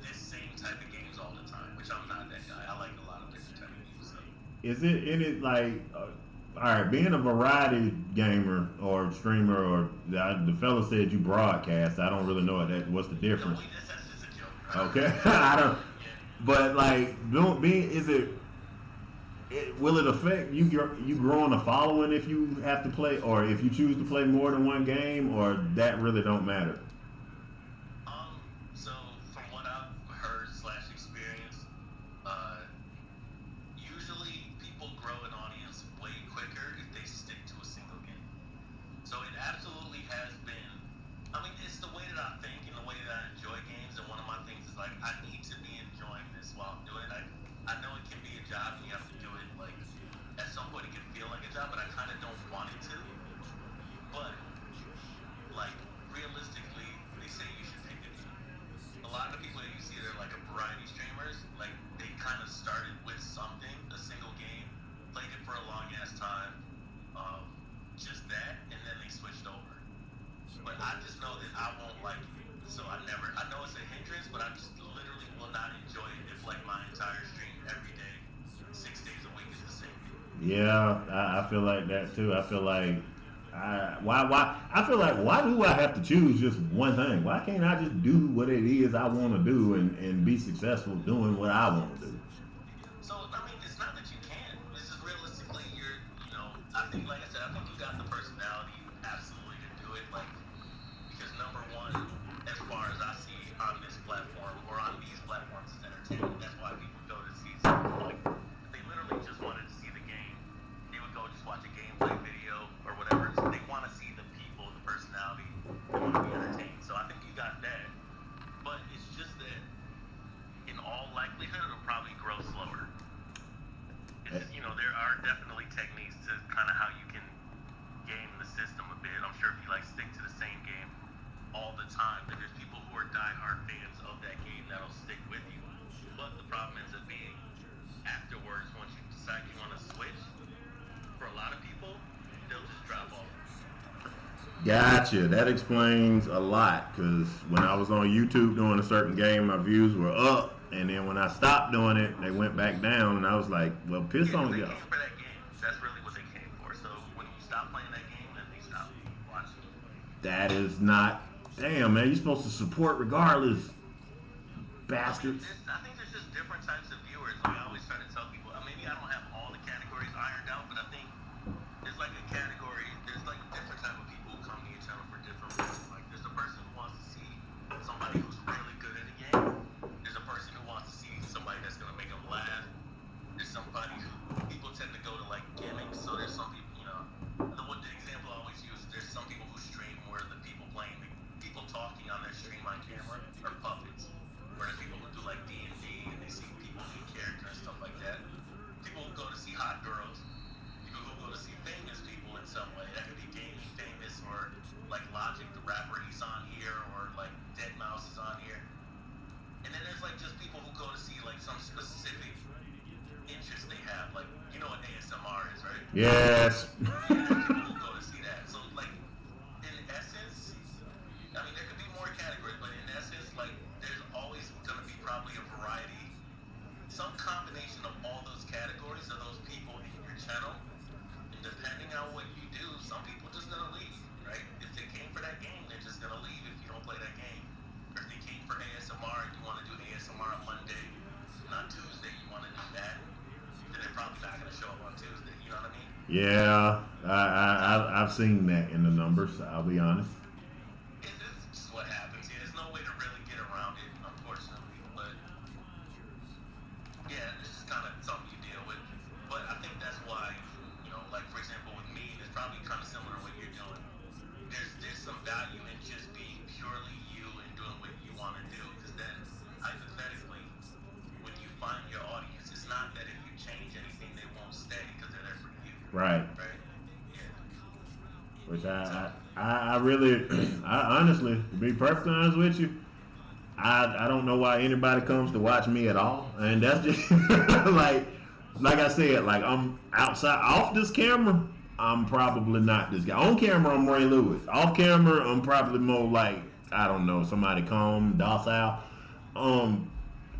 this same type of games all the time, which I'm not that guy. I like a lot of different type of games. So. Is it in it like? All right, being a variety gamer or streamer, or the fella said you broadcast. I don't really know what's the difference. No, that's just a joke. Okay, I don't. But like, will it affect you growing a following if you have to play, or if you choose to play more than one game, or that really don't matter? So from what I've heard / experienced, usually people grow an audience way quicker if they stick to a single game. So it absolutely has been. I mean, it's the way that I think and the way that I enjoy games. And one of my things is like I need to be enjoying this while I'm doing it. I know it can be a job and you have to do it like at some point it can feel like a job, but I kind of don't want it to. But like realistically, they say you should pick a game. A lot of the people that you see that are like a variety streamers, like they kind of started with something, a single game, played it for a long ass time, just that, and then they switched over. But I just know that I won't like it. So I know it's a hindrance, but I just literally will not enjoy it if like my entire stream every day, 6 days a week is the same thing. Yeah, I feel like that too. I feel like why do I have to choose just one thing? Why can't I just do what it is I want to do and be successful doing what I want to do? So I mean, it's not that you can't. It's just realistically, I think, like I said, I think you got the personality absolutely to do it. Like, because number one, as far as I see on this platform or on these platforms, is entertainment. That's why people go to see something. Like, they literally just wanted to see the game. They would go just watch a gameplay video or whatever. So they want to see the people, the personality. They want to be entertained. So I think you got that. But it's just that, in all likelihood, it'll probably grow slower. It's just, there are definitely techniques to kind of how you can game the system a bit. I'm sure if you like stick to the same game all the time, that there's people who are diehard fans of that game that'll stick with you. But the problem ends up being afterwards, once you decide you want to switch, for a lot of people, they'll just drop off. Gotcha. That explains a lot, because when I was on YouTube doing a certain game, my views were up, and then when I stopped doing it, they went back down, and I was like, well, piss on y'all. They came for that game. That's really what they came for. So when you stop playing that game, then they stop watching. That is not Damn, man, you're supposed to support regardless, I mean, bastards. I think there's just different types of viewers. Like I always try to tell people. Maybe I don't have all the categories ironed out, but I think there's like a category. There's like different type of people who come to your channel for different reasons. Like there's a person who wants to see somebody who's really good at a game. There's a person who wants to see somebody that's gonna make them laugh. There's somebody who people tend to go to like gimmicks. So there's some people, the example I always use. There's some people who stream where the people playing, the people talking on their stream on camera are puppets. Where there's people who do like D&D and they see people in character and stuff like that. People who go to see hot girls. People who go to see famous people in some way. That could be gaming famous or like Logic, the rapper, he's on here, or like Deadmau5 is on here. And then there's like just people who go to see like some specific interest they have. Like, you know what ASMR is, right? Yes. Yeah, there's people who go to see that. So like, in essence, I mean, there could be more categories, but in essence, like, there's always going to be probably a variety, some combination of all those categories of those people in your channel. And depending on what you do, some people just going to leave, right? If they came for that game, they're just going to leave if you don't play that game. Or if they came for ASMR and you want to do ASMR on Monday, and on Tuesday you want to do that, then they're probably not going to show up on Tuesday. You know what I mean? Yeah, I've seen that in the numbers. I'll be honest. It's just what happens. Yeah, there's no way to really get around it, unfortunately. But yeah, it's just kind of something you deal with. But I think that's why, like for example with me, it's probably kind of similar to what you're doing. There's some value in just being purely you and doing what you want to do. Because then, hypothetically, when you find your audience, it's not that if you change anything, they won't stay because they're there for you. Right. Right? Yeah. Which I really, I honestly, to be perfectly honest with you, I don't know why anybody comes to watch me at all, and that's just like I said, like I'm outside off this camera, I'm probably not this guy. On camera, I'm Ray Lewis. Off camera, I'm probably more like I don't know, somebody calm, docile.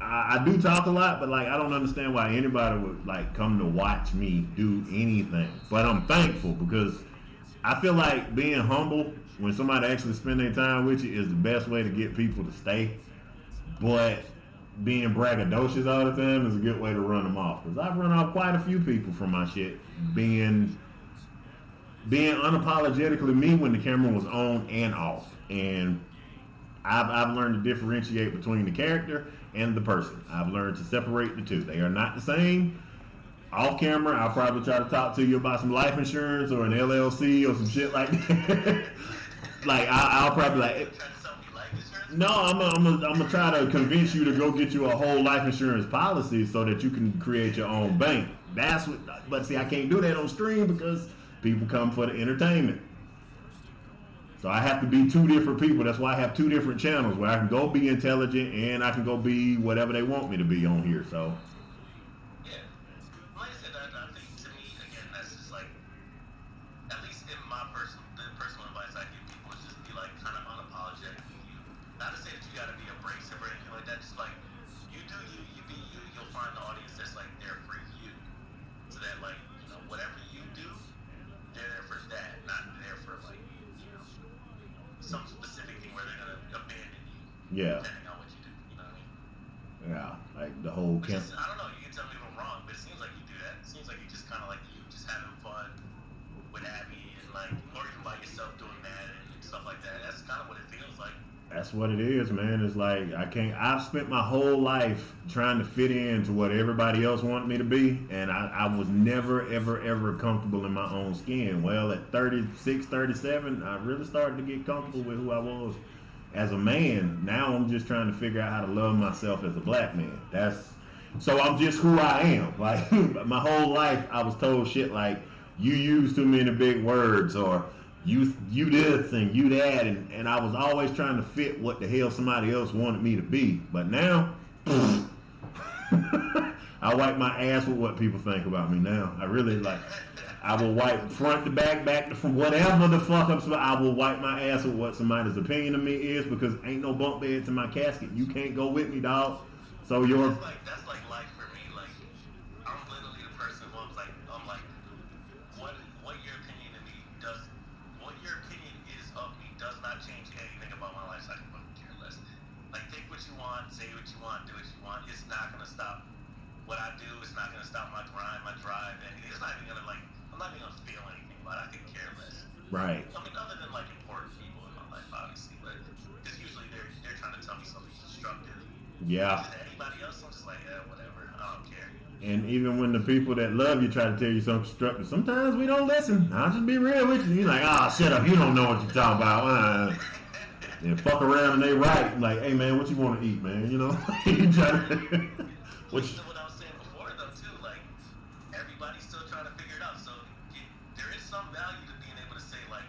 I do talk a lot, but like I don't understand why anybody would like come to watch me do anything. But I'm thankful because I feel like being humble when somebody actually spend their time with you is the best way to get people to stay. But being braggadocious all the time is a good way to run them off. Because I've run off quite a few people from my shit being unapologetically me when the camera was on and off. And I've learned to differentiate between the character and the person. I've learned to separate the two. They are not the same. Off camera, I'll probably try to talk to you about some life insurance or an LLC or some shit like that. Like I'll probably like. No, I'm gonna try to convince you to go get you a whole life insurance policy so that you can create your own bank. That's what. But see, I can't do that on stream because people come for the entertainment. So I have to be two different people. That's why I have two different channels where I can go be intelligent and I can go be whatever they want me to be on here. So. Yeah. Like I said, I think to me, again, that's just like, at least in my personal advice I give people is just be like kind of unapologetic with you. Not to say that you gotta be abrasive or anything like that, just like, you do you, you be you, you'll find the audience that's like there for you. So that like, whatever you do, they're there for that, not there for like, some specific thing where they're gonna abandon you. Yeah. Depending on what you do, you know what I mean? Yeah, like the whole camp. I don't know, you can tell me if I'm wrong, but it seems like you do that. It seems like you just kind of like you just having fun with Abby and like, or even by yourself doing that and stuff like that. That's kind of what it feels like. That's what it is, man. It's like I've spent my whole life trying to fit into what everybody else wanted me to be, and I was never, ever, ever comfortable in my own skin. Well, at 36, 37, I really started to get comfortable with who I was as a man. Now I'm just trying to figure out how to love myself as a black man. So I'm just who I am. Like, my whole life I was told shit like, you use too many big words, or you this and you that, and I was always trying to fit what the hell somebody else wanted me to be. But now I wipe my ass with what people think about me now. I really like, I will wipe front to back to from whatever the fuck I will wipe my ass with what somebody's opinion of me is, because ain't no bunk beds in my casket. You can't go with me, dog. So that's like life for me. Like, I'm literally the person who I'm like what your opinion of me does, what your opinion is of me does not change anything about my life. what I do is not gonna stop my grind, my drive, and it's not even gonna I'm not even gonna feel anything about it. I could care less. Right. I mean, other than like important people in my life, obviously, but because usually they're trying to tell me something constructive. Yeah. To anybody else, I'm just like, yeah, whatever. I don't care. And even when the people that love you try to tell you something constructive, sometimes we don't listen. I'll just be real with you. You're like, shut up. You don't know what you're talking about. And fuck around and they right. Like, hey, man, what you want to eat, man? You know? You try to... What I was saying before, though, too, like, everybody's still trying to figure it out. So there is some value to being able to say, like,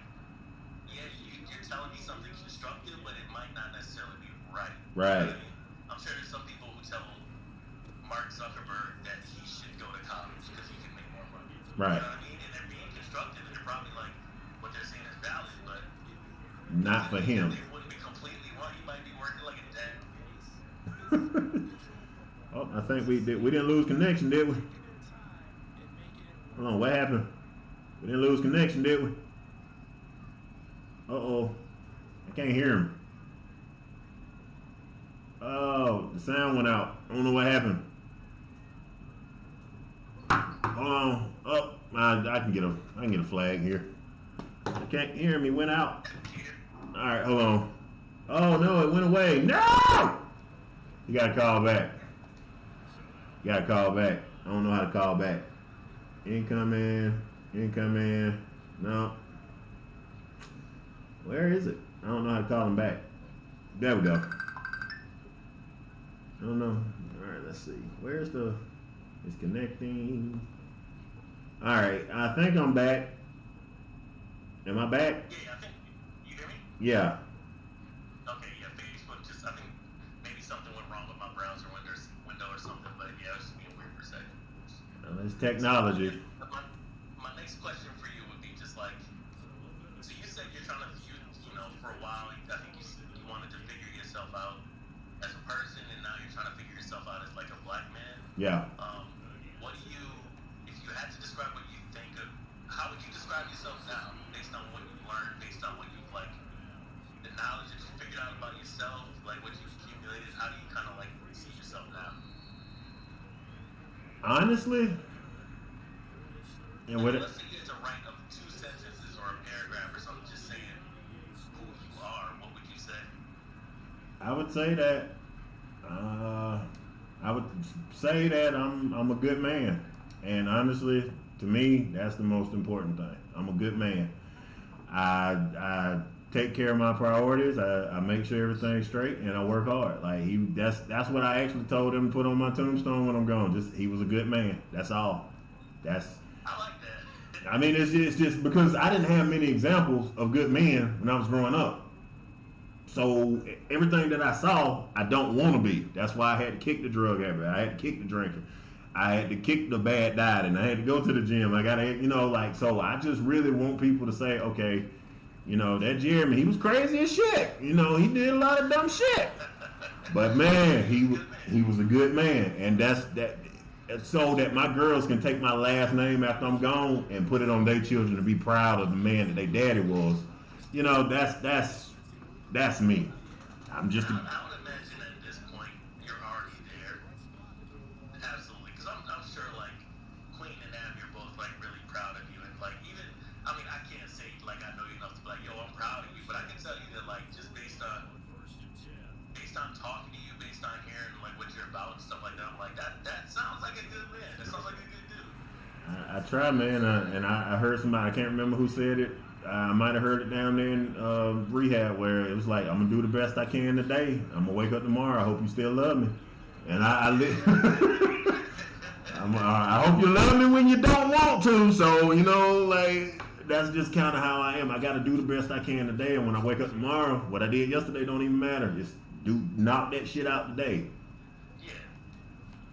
yeah, you're telling me something constructive, but it might not necessarily be right. Right. You know what I mean? I'm sure there's some people who tell Mark Zuckerberg that he should go to college because he can make more money. Right. You know what I mean? And they're being constructive, and they're probably like, what they're saying is valid, but not for him. It wouldn't be completely wrong. He might be working like a dad. Oh, I think we didn't lose connection, did we? Hold on, what happened? We didn't lose connection, did we? Uh-oh. I can't hear him. Oh, the sound went out. I don't know what happened. Hold on. Oh, I can get a flag here. I can't hear me. Went out. All right, hold on. Oh no, it went away. No! You gotta call back. I don't know how to call back. Incoming. No. Where is it? I don't know how to call him back. There we go. I don't know. All right, let's see. It's connecting. All right, I think I'm back. Am I back? Yeah, I think you hear me? Yeah. Okay, yeah, Facebook I think maybe something went wrong with my browser window or something, but yeah, it was just being weird for a second. It's technology. My next question for you would be just like, so you said you're trying to, for a while, I think you wanted to figure yourself out as a person, and now you're trying to figure yourself out as like a black man. Yeah. If you had to describe what you think of, how would you describe yourself now, based on what you've learned, based on what you've the knowledge that you figured out about yourself, like what you've accumulated? How do you kind of see yourself now? Honestly, and let's say you had to write up 2 sentences or a paragraph or something, just saying who you are. What would you say? I would say that I'm a good man, and honestly, to me, that's the most important thing. I'm a good man. I take care of my priorities. I make sure everything's straight, and I work hard. That's what I actually told him to put on my tombstone when I'm gone. Just he was a good man. That's all. I like that. I mean, it's just because I didn't have many examples of good men when I was growing up. So everything that I saw, I don't want to be. That's why I had to kick the drug habit. I had to kick the drinking. I had to kick the bad diet, and I had to go to the gym. I gotta, so I just really want people to say, okay, that Jeremy, he was crazy as shit. He did a lot of dumb shit. But man, he was a good man, and that's so that my girls can take my last name after I'm gone and put it on their children to be proud of the man that their daddy was. That's me. I'm just. I would imagine at this point you're already there. Absolutely, because I'm sure Queen and Ab, you're both really proud of you, and even I can't say I know you enough to be yo, I'm proud of you, but I can tell you that just based on talking to you, based on hearing what you're about and stuff like that, I'm that sounds like a good man. That sounds like a good dude. I try, man, and I heard somebody, I can't remember who said it. I might have heard it down there in rehab where it was I'm gonna do the best I can today. I'm gonna wake up tomorrow. I hope you still love me, and I hope you love me when you don't want to. So that's just kind of how I am. I got to do the best I can today, and when I wake up tomorrow, what I did yesterday don't even matter. Just knock that shit out today. Yeah.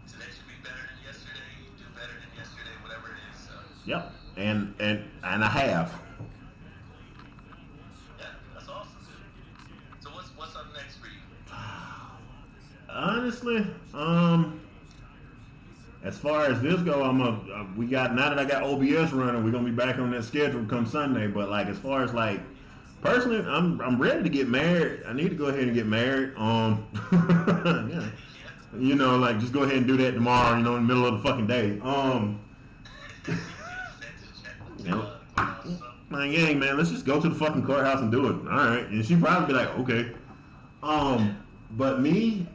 Today should be better than yesterday. You do better than yesterday, whatever it is. So. Yep, and I have. What's up next for you? Honestly, as far as this go, now that I got OBS running, we're gonna be back on that schedule come Sunday. But as far as personally, I'm ready to get married. I need to go ahead and get married. Yeah. You know, like just go ahead and do that tomorrow. You know, in the middle of the fucking day. You know, like, hey man, let's just go to the fucking courthouse and do it. All right, and she'd probably be like, okay. But me,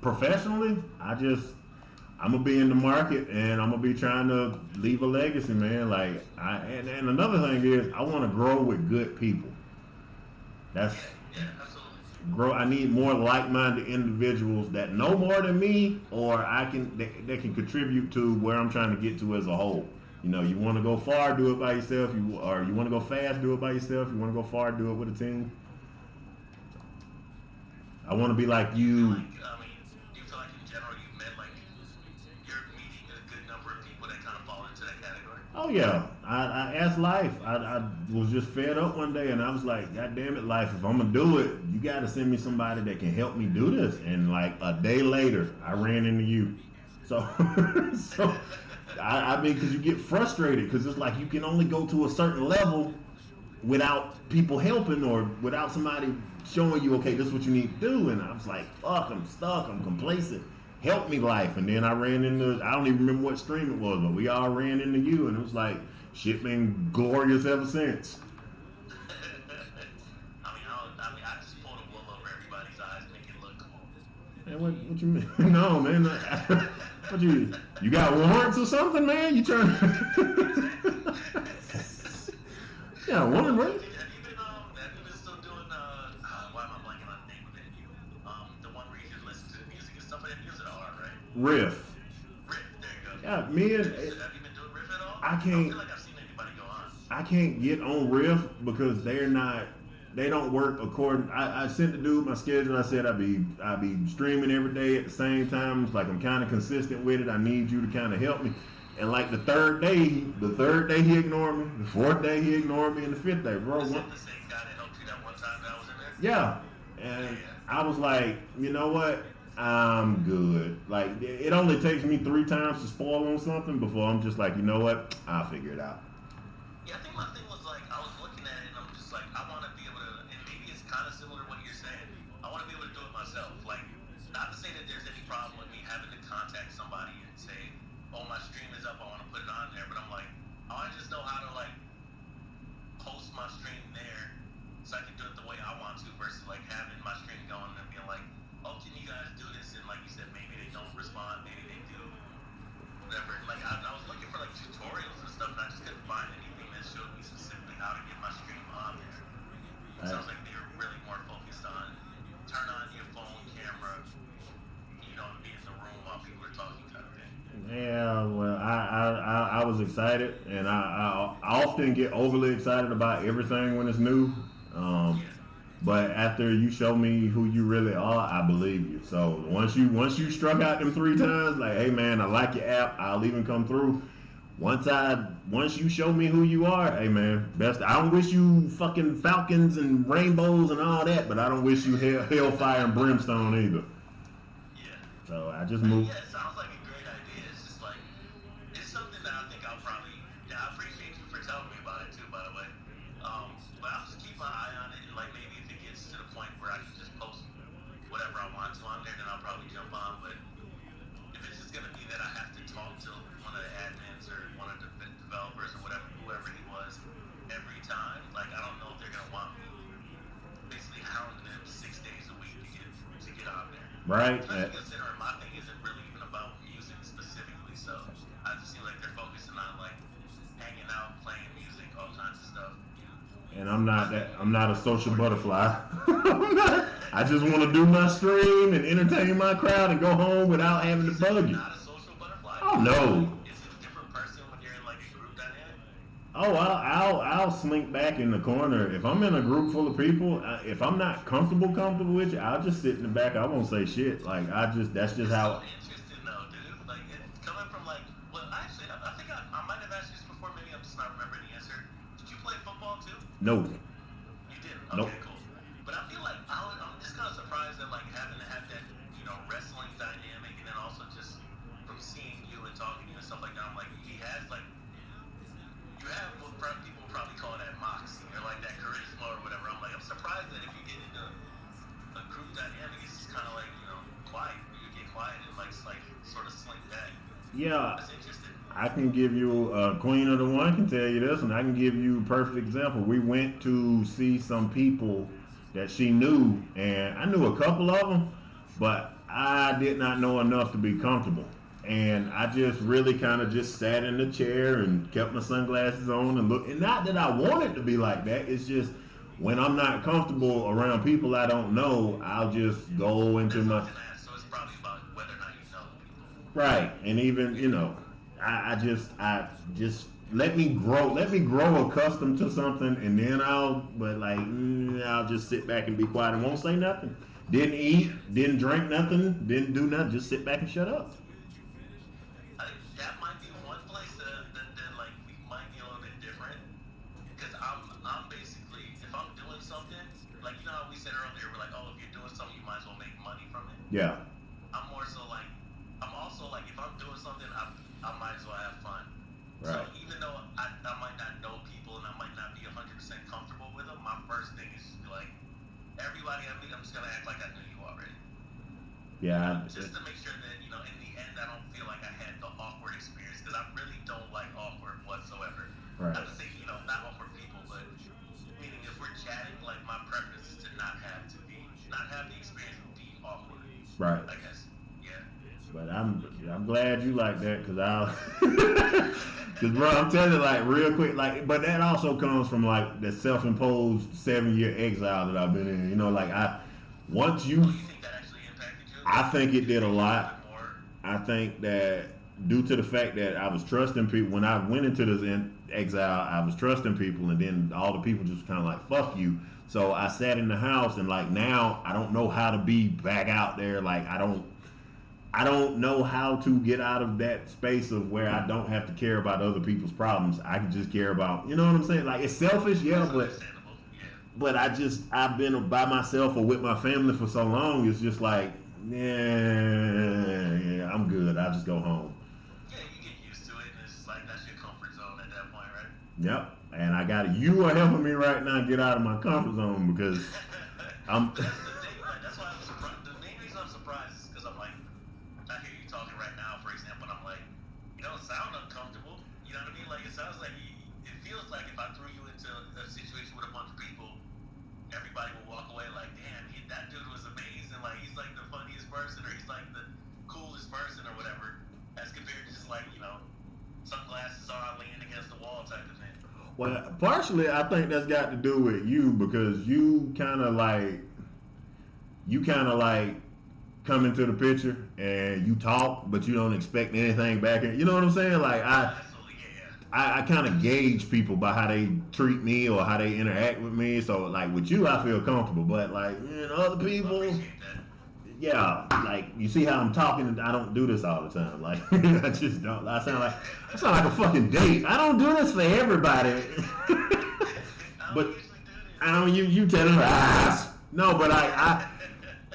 professionally, I'm gonna be in the market and I'm gonna be trying to leave a legacy, man. Like, and another thing is, I want to grow with good people. That's grow. I need more like-minded individuals that know more than me, or they can contribute to where I'm trying to get to as a whole. You know, you want to go far, do it by yourself. You want to go fast, do it by yourself. You want to go far, do it with a team. I want to be like you. Do you feel like in general you've met like you're meeting a good number of people that kind of fall into that category? Oh yeah, I asked life. I was just fed up one day, and I was like, God damn it, life! If I'm gonna do it, you got to send me somebody that can help me do this. And like a day later, I ran into you. So, I mean, because you get frustrated because it's like you can only go to a certain level without people helping or without somebody showing you, okay, this is what you need to do. And I was like, fuck, I'm stuck, I'm complacent. Help me, life. And then I ran into, I don't even remember what stream it was, but we all ran into you, and it was like, shit been glorious ever since. I just pulled a wool over everybody's eyes, make it look cool. Man, what you mean? No, man. What you got warrants or something, man? You trying yeah, warrant, right? Have you been still doing, why am I blanking on the name of it? The one where you can listen to the music and stuff, but it use it all, right? Riff. Riff, there you go. Yeah, me and... Have you been doing Riff at all? I don't can't... feel like I've seen anybody go on. I can't get on Riff because they don't work according. I sent the dude my schedule. I said I'd be streaming every day at the same time. It's like I'm kind of consistent with it. I need you to kind of help me. And like the third day he ignored me. The fourth day he ignored me. And the fifth day, bro. Is that the same guy that helped you that one time that I was in there? Yeah. And I was like, you know what? I'm good. Like it only takes me 3 times to spoil on something before I'm just like, you know what? I'll figure it out. Yeah, I think my thing was like, I was looking at it and I'm just like, I want to be able to, and maybe it's kind of similar to what you're saying. I want to be able to do it myself. Like, not to say that there's any problem with me having to contact somebody and say, oh, my stream is up, I want to put it on there. But I'm like, I just know how to like post my stream there so I can do it the way I want to versus like having my stream going and being like, oh, can you guys do this? And like you said, maybe they don't respond, maybe they do, whatever. Like, I was looking for like tutorials and stuff and I just couldn't find anything that showed me specifically how to get my stream on there. It sounds like they were really more focused on turn on your phone camera, you know, and be in the room while people are talking kind of thing. Yeah, well, I was excited, and I often get overly excited about everything when it's new. But after you show me who you really are, I believe you. So once you struck out them 3 times, like, hey man, I like your app, I'll even come through. Once you show me who you are, hey man, best. I don't wish you fucking falcons and rainbows and all that, but I don't wish you hellfire and brimstone either. Yeah. So I just moved. Yeah, it sounds like a great idea. It's just like, it's something that I think I'll probably, I appreciate you for telling me about it too, by the way. But I'll just keep my eye on it, and like maybe if it gets to the point where I can just post whatever I want to on there, then I'll probably jump on. But if it's just gonna be that I have to talk to one of the admins or one of the developers or whoever he was every time, like I don't know if they're gonna want me basically hounding them 6 days a week to get on there. Right. Especially considering my thing isn't really even about music specifically, so I just feel like they're focusing on like hanging out, playing music, all kinds of stuff. And I'm not a social butterfly. I just want to do my stream and entertain my crowd and go home without having to bug you. Not a social butterfly. Oh no. Is it a different person when you're in like a group dynamic? Oh, I'll slink back in the corner. If I'm in a group full of people, if I'm not comfortable with you, I'll just sit in the back. I won't say shit. Like that's just how. So interesting though, dude. Like it's coming from like, well, actually, I think I might have asked you this before. Maybe I'm just not remembering the answer. Did you play football too? No. You didn't. Nope. Okay, cool. But I feel like I'm just kind of surprised that like having to have that, you know, wrestling dynamic, and then also just from seeing you and talking to you and stuff like that, I'm like, he has like. You have what people probably call that moxie or like that charisma or whatever. I'm like, I'm surprised that if you get into a group dynamic, it's just kind of like, you know, quiet. You get quiet. Yeah, That's interesting. I can give you Queen of the One can tell you this, and I can give you a perfect example. We went to see some people that she knew, and I knew a couple of them, but I did not know enough to be comfortable. And I just really kind of just sat in the chair and kept my sunglasses on and looked. And not that I want it to be like that. It's just when I'm not comfortable around people I don't know, I'll just go into That's what I my was gonna ask. So it's probably about whether or not you know the people. right. And even I just let me grow accustomed to something, and then I'll just sit back and be quiet and won't say nothing. Didn't eat, didn't drink nothing, didn't do nothing. Just sit back and shut up. I think that might be one place that like we might be a little bit different. Because I'm basically, if I'm doing something, like you know how we said earlier, we're like, oh, if you're doing something, you might as well make money from it. Yeah. I'm more so like, I'm also like, if I'm doing something, I might as well have fun. So Right. even though I might not know people and I might not be 100% comfortable with them, my first thing is just be like, everybody I meet, I'm just gonna act like I knew you already. Yeah. Just to make sure that in the end, I don't feel like I had the awkward experience because I really don't like awkward whatsoever. Right. Not to say not awkward people, but meaning if we're chatting, like my preference is to not have the experience of being awkward. Right. I guess. Yeah. But I'm glad you like that because I'll because bro I'm telling you like real quick but that also comes from like the self-imposed 7-year exile that I've been in. Like once you Do you think that actually impacted you? I think it did a lot. More. I think that due to the fact that I was trusting people when I went into this exile, I was trusting people, and then all the people just kind of like fuck you. So I sat in the house, and like now I don't know how to be back out there. Like I don't know how to get out of that space of where I don't have to care about other people's problems. I can just care about, you know what I'm saying? Like it's selfish, yeah, That's but understandable. Yeah. I've been by myself or with my family for so long. It's just like, yeah, I'm good. I'll just go home. Yeah, you get used to it, and it's just like that's your comfort zone at that point, right? Yep. And you are helping me right now get out of my comfort zone because I'm. But that's the thing, like that's why I'm surprised. The main reason I'm surprised is because I'm like, I hear you talking right now, for example, and I'm like, you don't sound uncomfortable. You know what I mean? Like it sounds like it feels like if I threw you into a situation with a bunch of people, everybody will walk away like, damn, that dude was amazing. Like he's like the funniest person, or he's like the coolest person, or whatever. As compared to just like sunglasses on, leaning against the wall type of thing. Well, partially, I think that's got to do with you because you kind of like come into the picture and you talk, but you don't expect anything back. You know what I'm saying? Like Absolutely, yeah. I kind of gauge people by how they treat me or how they interact with me. So like with you, I feel comfortable, but like other I people, appreciate that. yeah, like you see how I'm talking. I don't do this all the time. Like I just don't. I sound like a fucking date. I don't do this for everybody. But I don't. You telling her no, but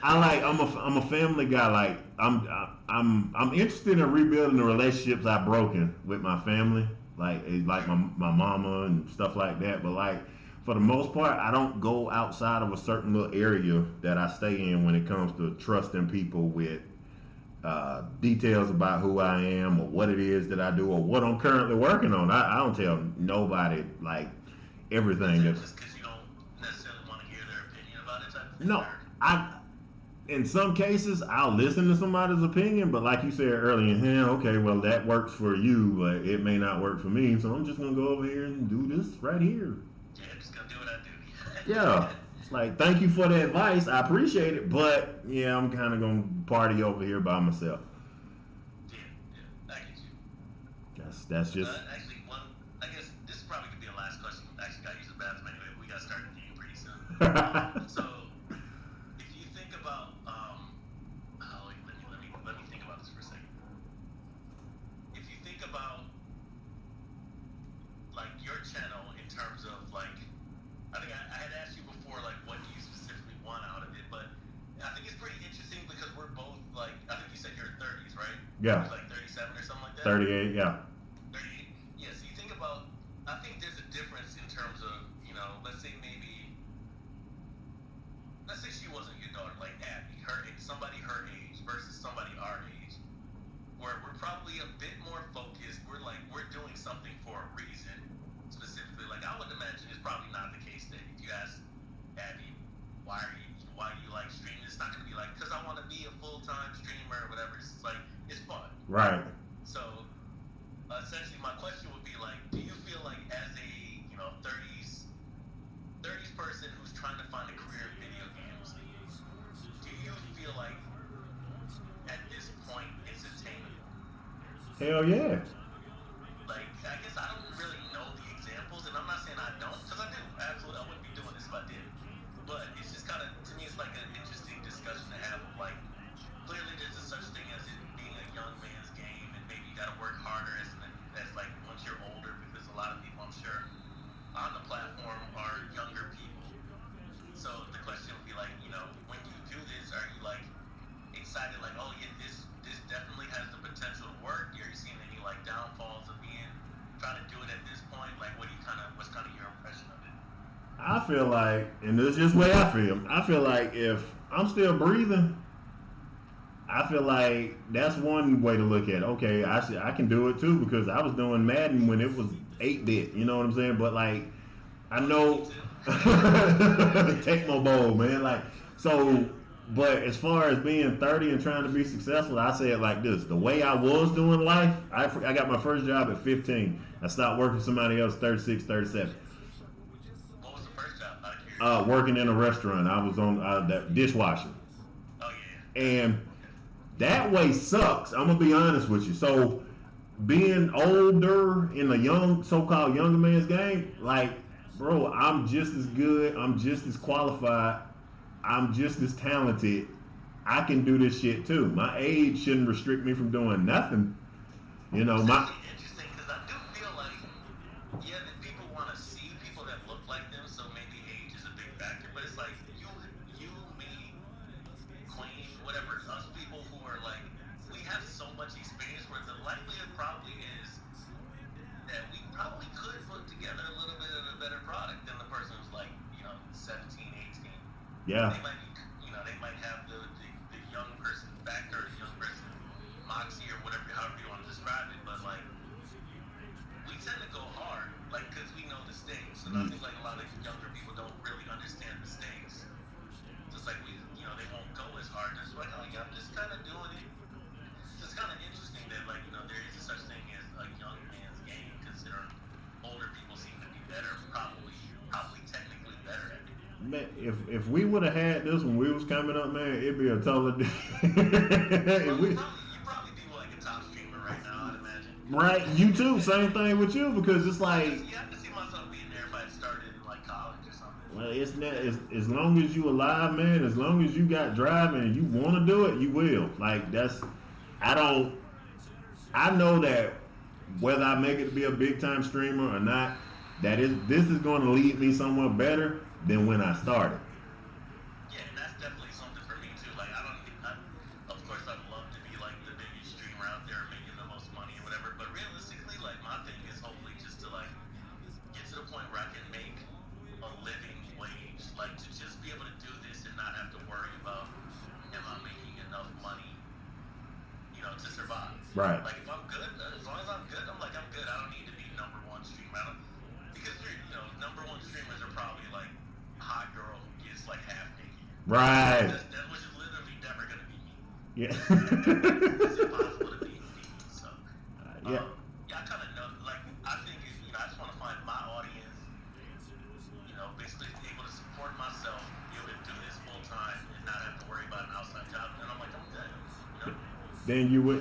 I'm a family guy. Like I'm interested in rebuilding the relationships I've broken with my family, like my mama and stuff like that. But like for the most part, I don't go outside of a certain little area that I stay in when it comes to trusting people with details about who I am or what it is that I do or what I'm currently working on. I don't tell nobody like everything. Just because you don't necessarily want to hear their opinion about it type of thing? No, in some cases I'll listen to somebody's opinion, but like you said earlier, okay, well that works for you, but it may not work for me. So I'm just gonna go over here and do this right here. Yeah, I'm just going to do what I do. Yeah. It's like, thank you for the advice. I appreciate it, but yeah, I'm kind of gonna party over here by myself. Yeah, I get you. That's just. Actually, I guess this probably could be a last question. Actually, got to use the bathroom anyway. We got to start the game pretty soon. So, if you think about, let me think about this for a second. If you think about like your channel in terms of like, I think I had asked you before like what do you specifically want out of it, but I think it's pretty interesting because we're both like, I think you said you're 30s, right? Yeah. You're like 37 or something like that. 38. Yeah. 38. Yeah. So you think about, I think there's a difference in terms of let's say she wasn't your daughter, like Abby, somebody her age versus somebody our age. we're probably a bit more focused. We're doing something for a reason, specifically. Like I would imagine it's probably not the case that if you ask Abby, why you like streaming, it's not gonna be like because I want to be a full-time streamer or whatever. It's like it's fun. Right. So essentially, my question would be like, do you feel like as a 30s person who's trying to find a career in video games, do you feel like at this point it's attainable? Hell yeah. Like, I guess I don't really know the examples, and I'm not saying I don't, because I do. Absolutely, I wouldn't be doing this if I did. But it's just kind of, to me, it's like an interesting discussion to have. Like, clearly there's a such thing as it being a young man's game, and maybe you got to work harder as like once you're older, because a lot of people, I'm sure, on the platform are younger people. So the question would be like, when you do this, are you like excited, like, oh yeah, this definitely has the potential to work? Are you seeing any like downfalls of trying to do it at this point? Like, what's kind of your impression of it? I feel like, and this is just the way I feel like if I'm still breathing, I feel like that's one way to look at it. Okay, I can do it too because I was doing Madden when it was 8-bit. You know what I'm saying? But like, I know Tecmo Bowl, man. Like, so, but as far as being 30 and trying to be successful, I say it like this: the way I was doing life, I got my first job at 15. I stopped working for somebody else 36, 37. What was the first job? Working in a restaurant. I was on that dishwashing. Oh yeah. And that way sucks. I'm gonna be honest with you. So being older in a so-called younger man's game, like, bro, I'm just as good. I'm just as qualified. I'm just as talented. I can do this shit too. My age shouldn't restrict me from doing nothing. It's interesting because I do feel like, yeah, that people want to see people that look like them, so maybe age is a big factor. But it's like you, me, Queen, whatever, us people who are like, we have so much experience where the likelihood probably is that we probably could put together a little bit of a better product than the person who's like, 17, 18. Yeah. They might have the young person factor, the young person moxie or whatever, however you want to describe it. But like, we tend to go hard, like, because we know the stakes. And I think like a lot of younger people don't really understand the stakes. Just like they won't go as hard. Just like, oh yeah, I'm just kind of doing it. It's kind of interesting that like there is such thing as a young man's game, considering older people seem to be better, probably technically better at it. Man, if we would have had this when we was coming up, man, it'd be a total. You probably be like a top streamer right now, I'd imagine. Right, you too. Same thing with you because it's like. Yeah, I can see myself being there if I had started in like college or something. Well, it's not as long as you alive, man. As long as you got drive and you want to do it, you will. Like I know that whether I make it to be a big time streamer or not, this is going to lead me somewhere better than when I started. Yeah, and that's definitely something for me too. Like of course I'd love to be like the biggest streamer out there making the most money or whatever, but realistically, like my thing is hopefully just to like get to the point where I can make a living wage, like to just be able to do this and not have to worry about am I making enough money, to survive. Right. Like if I'm good, as long as I'm good, I'm good. I don't need to be number one streamer. Because number one streamers are probably like hot girl who gets like half naked. Right. Which is literally never gonna be me. Yeah. It's impossible to beat me. So yeah. I kind of know. Like I think I just want to find my audience. Basically able to support myself, be able to do this full time, and not have to worry about an outside job. And I'm like, I'm good.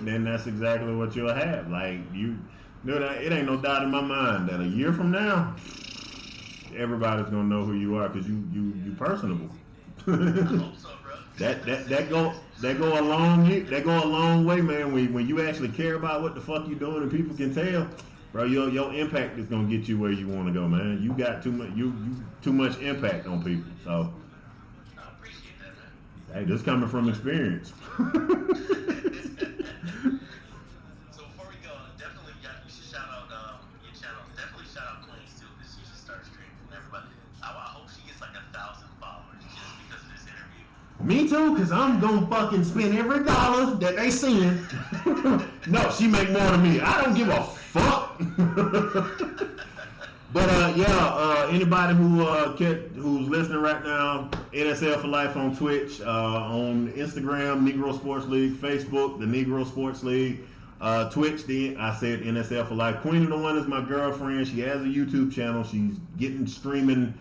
Then that's exactly what you'll have. Like it ain't no doubt in my mind that a year from now, everybody's gonna know who you are because you personable. I hope so, bro. that go a long way, man. When you actually care about what the fuck you doing and people can tell, bro, your impact is gonna get you where you want to go, man. You got too much impact on people. So I appreciate that, man. hey, this coming from experience. So before we go, definitely you should shout out your channel. Definitely shout out Queens too, because she should start streaming from everybody. I hope she gets like 1,000 followers just because of this interview. Me too, cause I'm gonna fucking spend every dollar that they send. No, she make more than me. I don't give a fuck. But anybody who's listening right now, NSL for Life on Twitch, on Instagram, Negro Sports League, Facebook, the Negro Sports League, Twitch. I said NSL for Life. Queen of the One is my girlfriend. She has a YouTube channel. She's getting streaming.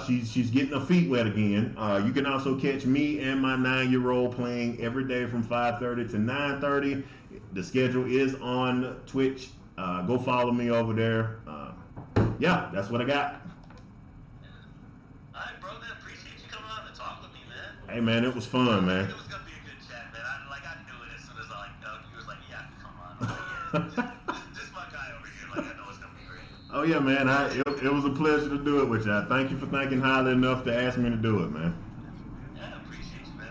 She's getting her feet wet again. You can also catch me and my 9-year-old playing every day from 5:30 to 9:30. The schedule is on Twitch. Go follow me over there. That's what I got. Alright, bro, man, appreciate you coming on and talk with me, man. Hey, man, it was fun, man. It was gonna be a good chat, man. I knew it as soon as you was like, yeah, come on. This is my guy over here. Like, I know it's gonna be great. Oh yeah, man. It was a pleasure to do it with you. Thank you for thinking highly enough to ask me to do it, man.